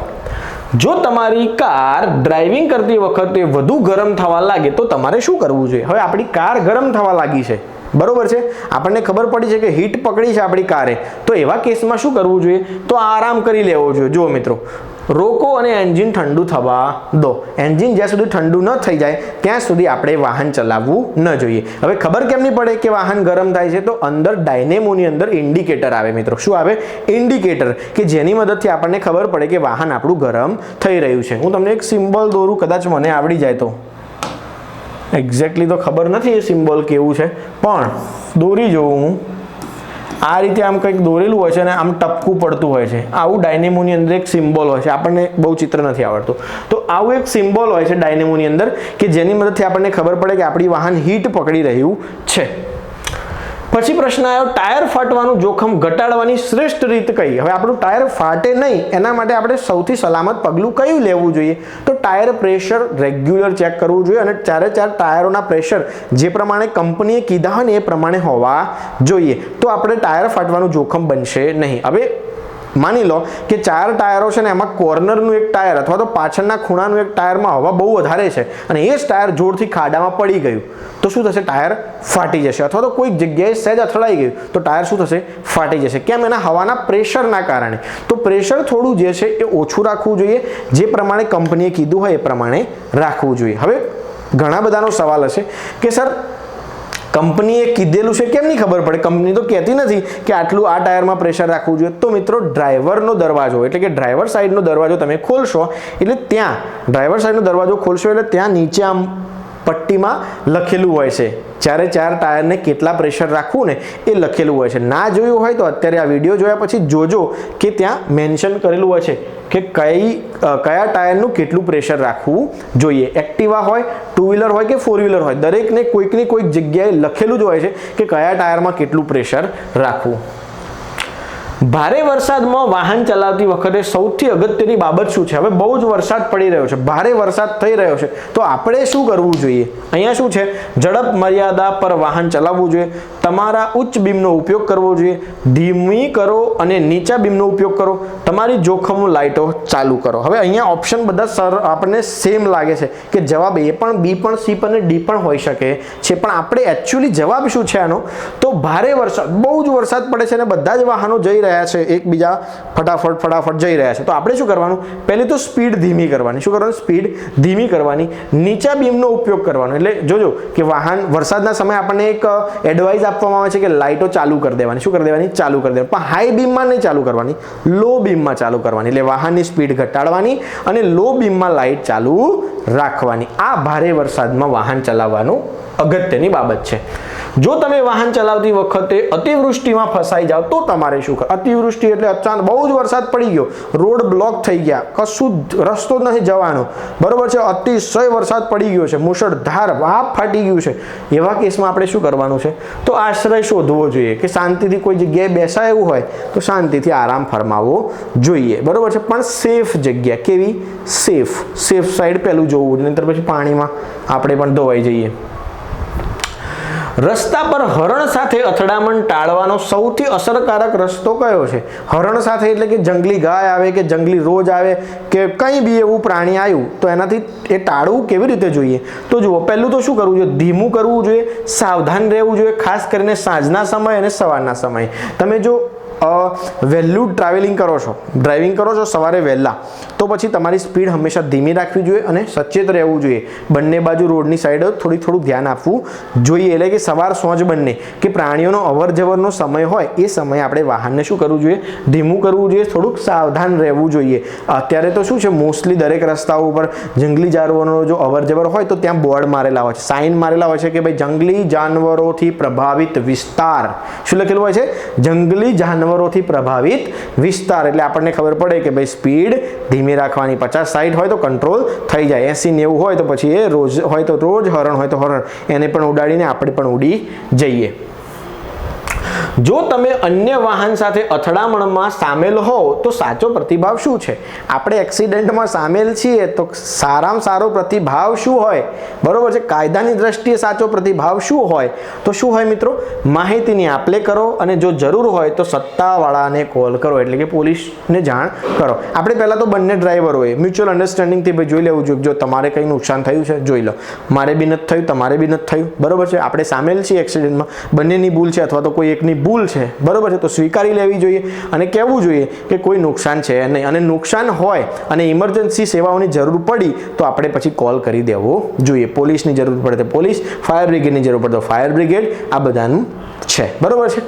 જો તમારી કાર ડ્રાઇવિંગ કરતી વખતે વધુ ગરમ થવા લાગે તો તમારે શું કરવું જોઈએ? હવે આપણી કાર ગરમ થવા લાગી છે, બરોબર છે? આપણને ખબર પડી છે કે હીટ પકડી છે આપણી કારે, તો એવા કેસમાં શું કરવું જોઈએ? તો આરામ કરી લેવો જોઈએ. જુઓ મિત્રો, રોકો અને એન્જિન ઠંડુ થવા દો. એન્જિન જ્યાં સુધી ઠંડુ ન થઈ જાય ત્યાં સુધી આપણે વાહન ચલાવવું ન જોઈએ. હવે ખબર કેમ નહીં પડે કે વાહન ગરમ થાય છે? તો અંદર ડાયનેમોની અંદર ઇન્ડિકેટર આવે મિત્રો. શું આવે? ઇન્ડિકેટર, કે જેની મદદથી આપણને ખબર પડે કે વાહન આપણું ગરમ થઈ રહ્યું છે. હું તમને એક સિમ્બોલ દોરું, કદાચ મને આવડી જાય તો. એક્ઝેક્ટલી તો ખબર નથી એ સિમ્બોલ કેવું છે, પણ દોરી જોઉં હું, આ રીતે આમ કંઈક દોરેલું હોય છે અને આમ ટપકું પડતું હોય છે. આવું ડાયનેમોની અંદર એક સિમ્બોલ હોય છે. આપણને બહુ ચિત્ર નથી આવડતું, તો આવું એક સિમ્બોલ હોય છે ડાયનેમોની અંદર કે જેની મદદથી આપણને ખબર પડે કે આપણી વાહન હીટ પકડી રહ્યું છે. પછી પ્રશ્ન આવ્યો ટાયર ફાટવાનું જોખમ ઘટાડવાની શ્રેષ્ઠ રીત કઈ? હવે આપણું ટાયર ફાટે નહીં એના માટે આપણે સૌથી સલામત પગલું કયું લેવું જોઈએ? તો ટાયર પ્રેશર રેગ્યુલર ચેક કરવું જોઈએ અને ચારે ચાર ટાયરોના પ્રેશર જે પ્રમાણે કંપનીએ કીધા હોય ને એ પ્રમાણે હોવા જોઈએ, તો આપણે ટાયર ફાટવાનું જોખમ બનશે નહીં. હવે માની લો કે 4 ટાયરો છે ને એમાં કોર્નરનું એક ટાયર અથવા તો પાછળના ખૂણાનું એક ટાયરમાં હવા બહુ વધારે છે અને એ જ ટાયર જોરથી ખાડામાં પડી ગયું, તો શું થશે? ટાયર ફાટી જશે. અથવા તો કોઈ જગ્યાએ સહેજ અથડાઈ ગયું તો ટાયર શું થશે? ફાટી જશે. કેમ? એના હવાના પ્રેશરના કારણે. તો પ્રેશર થોડું જે છે એ ઓછું રાખવું જોઈએ, જે પ્રમાણે કંપનીએ કીધું હોય એ પ્રમાણે રાખવું જોઈએ. હવે ઘણા બધાનો સવાલ હશે કે સર કંપનીએ કીધેલું છે કેમ નહીં ખબર પડે? કંપની તો કહેતી નથી કે આટલું આ ટાયરમાં પ્રેશર રાખવું જોઈએ. તો મિત્રો ડ્રાઈવરનો દરવાજો એટલે કે ડ્રાઈવર સાઈડનો દરવાજો તમે ખોલશો એટલે ત્યાં ડ્રાઈવર સાઈડનો દરવાજો ખોલશો એટલે ત્યાં નીચે આમ પટ્ટીમાં લખેલું હોય છે ચારે ચાર ટાયરને કેટલા પ્રેશર રાખવું ને એ લખેલું હોય છે. ના જોયું હોય તો અત્યારે આ વિડીયો જોયા પછી જોજો કે ત્યાં મેન્શન કરેલું હોય છે કે કયા ટાયરનું કેટલું પ્રેશર રાખવું જોઈએ. એક્ટિવા હોય, 2 વ્હીલર હોય કે 4 વ્હીલર હોય, દરેકને કોઈકની કોઈક જગ્યાએ લખેલું જ હોય છે કે કયા ટાયરમાં કેટલું પ્રેશર રાખવું. ભારે વરસાદમાં વાહન ચલાવતી વખતે સૌથી અગત્યની બાબત શું છે? હવે બહુ જ વરસાદ પડી રહ્યો છે, ભારે વરસાદ થઈ રહ્યો છે, તો આપણે શું કરવું જોઈએ? અહીંયા શું છે? ઝડપ મર્યાદા પર વાહન ચલાવવું જોઈએ, તમારા ઉચ્ચ બીમનો ઉપયોગ કરવો જોઈએ, ધીમી કરો અને નીચા બીમનો ઉપયોગ કરો, તમારી જોખમ લાઇટો ચાલુ કરો. હવે અહીંયા ઓપ્શન બધા આપણને સેમ લાગે છે કે જવાબ એ પણ બી પણ સી પણ ડી પણ હોઈ શકે છે, પણ આપણે એકચ્યુઅલી જવાબ શું છે આનો? તો ભારે વરસાદ, બહુ જ વરસાદ પડે છે અને બધા જ વાહનો જઈ રહ્યા છે એકબીજા ફટાફટ જઈ રહ્યા છે, તો આપણે શું કરવાનું? પહેલી તો સ્પીડ ધીમી કરવાની. શું કરવાનું? સ્પીડ ધીમી કરવાની. નીચા બીમનો ઉપયોગ કરવાનો. એટલે જોજો કે વાહન વરસાદના સમયે આપણને એક એડવાઇસ આપવામાં આવે છે કે લાઇટો ચાલુ કરી દેવાની. શું કરી દેવાની? ચાલુ કરી દેવાની. પણ હાઈ બીમમાં નહીં ચાલુ કરવાની, લો બીમમાં ચાલુ કરવાની. એટલે વાહનની સ્પીડ ઘટાડવાની અને લો બીમમાં લાઇટ ચાલુ રાખવાની. આ ભારે વરસાદમાં વાહન ચલાવવાનું અગત્યની બાબત છે. જો તમે વાહન ચલાવતી વખતે અતિવૃષ્ટિમાં ફસાઈ જાવ તો તમારે શું કરવું? અતિવૃષ્ટિ એટલે અચાનક બહુ જ વરસાદ પડી ગયો, રોડ બ્લોક થઈ ગયા, કશું રસ્તો જ નથી જવાનો, બરોબર છે, અતિશય વરસાદ પડી ગયો છે, મુશળધાર વાપ ફાટી ગયું છે, એવા કેસમાં આપણે શું કરવાનું છે? તો આશ્રય શોધવો જોઈએ કે શાંતિથી કોઈ જગ્યાએ બેસાય એવું હોય તો શાંતિથી આરામ ફરમાવવો જોઈએ, બરોબર છે, પણ સેફ જગ્યા. કેવી? સેફ સાઈડ પહેલું જોવું, નહીંતર પછી પાણીમાં આપણે પણ ધોવાઈ જઈએ. રસ્તા પર હરણ સાથે અથડામણ ટાળવાનો સૌથી અસરકારક રસ્તો કયો છે? હરણ સાથે એટલે કે જંગલી ગાય આવે કે જંગલી રોજ આવે કે કંઈ બી એવું પ્રાણી આવ્યું તો એનાથી એ ટાળવું કેવી રીતે જોઈએ? તો જુઓ, પહેલું તો શું કરવું જોઈએ? ધીમું કરવું જોઈએ, સાવધાન રહેવું જોઈએ, ખાસ કરીને સાંજના સમયે અને સવારના સમયે. તમે જો વહેલું ડ્રાઇવિંગ કરો છો સવારે વહેલા, તો પછી તમારી સ્પીડ હંમેશા ધીમી રાખવી જોઈએ અને સચેત રહેવું જોઈએ. બંને બાજુ રોડની સાઈડ થોડું ધ્યાન આપવું જોઈએ. એટલે કે સવાર સાંજ બંને કે પ્રાણીઓનો અવર જવરનો સમય હોય એ સમયે આપણે વાહનને શું કરવું જોઈએ? ધીમું કરવું જોઈએ, થોડુંક સાવધાન રહેવું જોઈએ. અત્યારે તો શું છે, મોસ્ટલી દરેક રસ્તાઓ ઉપર જંગલી જાનવરોનો જો અવર જવર હોય તો ત્યાં બોર્ડ મારેલા હોય છે, સાઇન મારેલા હોય છે કે ભાઈ જંગલી જાનવરોથી પ્રભાવિત વિસ્તાર. શું લખેલું હોય છે? જંગલી જાનવરોથી પ્રભાવિત વિસ્તાર. એટલે આપણને ખબર પડે કે ભાઈ સ્પીડ ધીમી રાખવાની. 50-60 હોય તો કંટ્રોલ થઈ જાય, 80-90 હોય તો પછી એ રોજ હોય તો રોજ, હરણ હોય તો હરણ, એને પણ ઉડાડીને આપણે પણ ઉડી જઈએ. જો તમે અન્ય વાહન સાથે અથડામણમાં સામેલ હોવ તો સાચો પ્રતિભાવ શું છે? આપણે એક્સિડન્ટમાં સામેલ છીએ તો સારામાં સારો પ્રતિભાવ શું હોય? બરોબર છે, કાયદાની દ્રષ્ટિએ સાચો પ્રતિભાવ શું હોય? તો શું હોય મિત્રો? માહિતીની આપ-લે કરો અને જો જરૂર હોય તો સત્તાવાળાને કોલ કરો, એટલે કે પોલીસને જાણ કરો. આપણે પહેલા તો બંને ડ્રાઈવરોએ મ્યુચ્યુઅલ અન્ડરસ્ટેન્ડિંગથી ભાઈ જોઈ લેવું જોઈએ, જો તમારે કંઈ નુકસાન થયું છે જોઈ લો, મારે બી નથી થયું, તમારે બી નથી થયું, બરોબર છે, આપણે સામેલ છીએ એક્સિડન્ટમાં, બંનેની ભૂલ છે અથવા તો કોઈ એકની ભૂલ છે, બરોબર છે, તો સ્વીકારી લેવી જોઈએ અને કહેવું જોઈએ કે કોઈ નુકસાન છે નહીં, અને નુકસાન હોય અને ઇમરજન્સી સેવાઓની જરૂર પડી તો આપણે પછી કોલ કરી દેવો જોઈએ. પોલીસની જરૂર પડે તો પોલીસ, ફાયર બ્રિગેડની જરૂર પડે તો ફાયર બ્રિગેડ, આ બધાનું છે, બરોબર છે.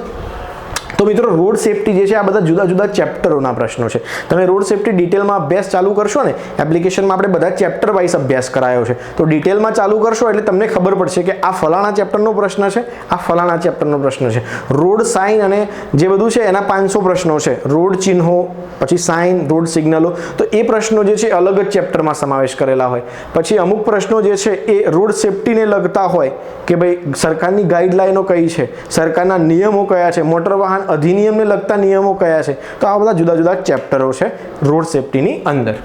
તો તો મિત્રો રોડ સેફટી જે છે આ બધા જુદા જુદા ચેપ્ટરોના પ્રશ્નો છે. તમે રોડ સેફટી ડિટેલમાં અભ્યાસ ચાલુ કરશો ને, એપ્લિકેશનમાં આપણે બધા ચેપ્ટર વાઇઝ અભ્યાસ કરાયો છે, તો ડિટેલમાં ચાલુ કરશો એટલે તમને ખબર પડશે કે આ ફલાણા ચેપ્ટરનો પ્રશ્ન છે, આ ફલાણા ચેપ્ટરનો પ્રશ્ન છે. રોડ સાઇન અને જે બધું છે એના 500 પ્રશ્નો છે, રોડ ચિહ્નો, પછી સાઇન, રોડ સિગ્નલો, તો એ પ્રશ્નો જે છે અલગ જ ચેપ્ટરમાં સમાવેશ કરેલા હોય. પછી અમુક પ્રશ્નો જે છે એ રોડ સેફટીને લગતા હોય કે ભાઈ સરકારની ગાઈડલાઈનો કઈ છે, સરકારના નિયમો કયા છે, મોટર વાહન અધિનિયમને લગતા નિયમો કયા છે. તો આ બધા જુદા જુદા ચેપ્ટરો છે રોડ સેફટીની અંદર.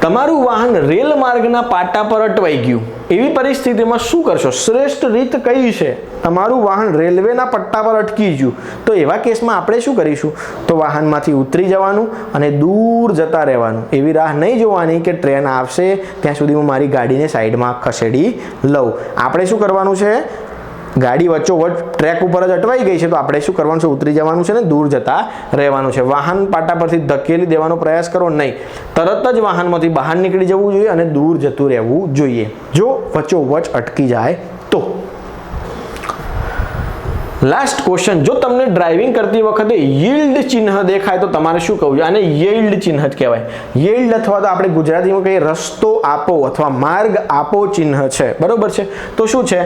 તમારું વાહન રેલ માર્ગના પાટા પર અટવાઈ ગયું, એવી પરિસ્થિતિમાં શું કરશો? શ્રેષ્ઠ રીત કઈ છે? તમારું વાહન રેલવેના પટ્ટા પર અટકી ગયું, તો એવા કેસમાં આપણે શું કરીશું? તો વાહનમાંથી ઉતરી જવાનું અને દૂર જતા રહેવાનું. એવી રાહ નહીં જોવાની કે ટ્રેન આવશે ત્યાં સુધી હું મારી ગાડીને સાઈડમાં ખસેડી લઉં. આપણે શું કરવાનું છે? ગાડી વચ્ચોવચ્ચ ટ્રેક ઉપર જ અટવાઈ ગઈ છે તો આપણે શું કરવાનું છે? ઉતરી જવાનું છે ને દૂર જતા રહેવાનું છે. વાહન પાટા પરથી ધકેલી દેવાનો પ્રયાસ કરો નહીં, તરત જ વાહનમાંથી બહાર નીકળી જવું જોઈએ અને દૂર જતું રહેવું જોઈએ જો વચ્ચોવચ્ચ અટકી જાય તો. લાસ્ટ ક્વેશ્ચન, જો તમને ડ્રાઇવિંગ કરતી વખતે યીલ્ડ ચિહ્ન દેખાય તો તમારે શું કહવું જોઈએ? આને યીલ્ડ ચિહ્ન જ કહેવાય. યીલ્ડ અથવા તો આપણે ગુજરાતીમાં કહીએ રસ્તો આપો અથવા માર્ગ આપો ચિહ્ન છે, બરોબર છે. તો શું છે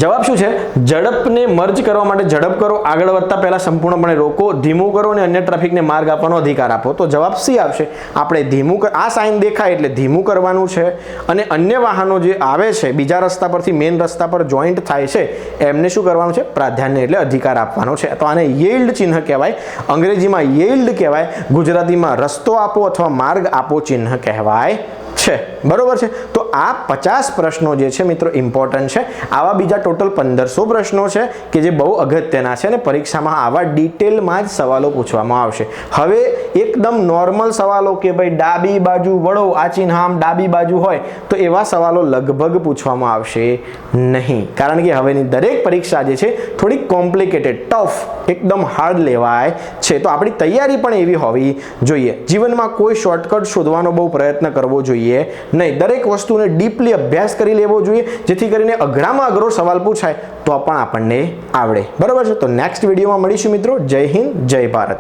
જવાબ? શું છે? ઝડપને મર્જ કરવા માટે ઝડપ કરો, આગળ વધતા પહેલા સંપૂર્ણપણે રોકો, ધીમું કરો અને અન્ય ટ્રાફિકને માર્ગ આપવાનો અધિકાર આપો. તો જવાબ સી આવશે. આપણે ધીમું, આ સાઇન દેખાય એટલે ધીમું કરવાનું છે અને અન્ય વાહનો જે આવે છે બીજા રસ્તા પરથી મેઇન રસ્તા પર જોઈન્ટ થાય છે એમને શું કરવાનું છે? પ્રાધાન્ય એટલે અધિકાર આપવાનો છે. તો આને યીલ્ડ ચિહ્ન કહેવાય, અંગ્રેજીમાં યીલ્ડ કહેવાય, ગુજરાતીમાં રસ્તો આપો અથવા માર્ગ આપો ચિહ્ન કહેવાય છે, બરોબર છે. તો આ 50 પ્રશ્નો જે છે મિત્રો ઇમ્પોર્ટન્ટ છે. આવા બીજા ટોટલ 1500 પ્રશ્નો છે કે જે બહુ અગત્યના છે અને પરીક્ષામાં આવા ડિટેલમાં જ સવાલો પૂછવામાં આવશે. હવે એકદમ નોર્મલ સવાલો કે ભાઈ ડાબી બાજુ વળો, આ ચિહ્ન આમ ડાબી બાજુ હોય, તો એવા સવાલો લગભગ પૂછવામાં આવશે નહીં, કારણ કે હવેની દરેક પરીક્ષા જે છે થોડી કોમ્પ્લિકેટેડ, ટફ, એકદમ હાર્ડ લેવાય છે. તો આપણી તૈયારી પણ એવી હોવી જોઈએ. જીવનમાં કોઈ શોર્ટકટ શોધવાનો બહુ પ્રયત્ન કરવો જોઈએ નહીં. દરેક વસ્તુને ડીપલી અભ્યાસ કરી લેવો જોઈએ જેથી કરીને અઘરામાં અઘરો સવાલ પૂછાય તો પણ આપણને આવડે, બરોબર છે. તો નેક્સ્ટ વિડીયોમાં મળીશું મિત્રો. જય હિન્દ, જય ભારત.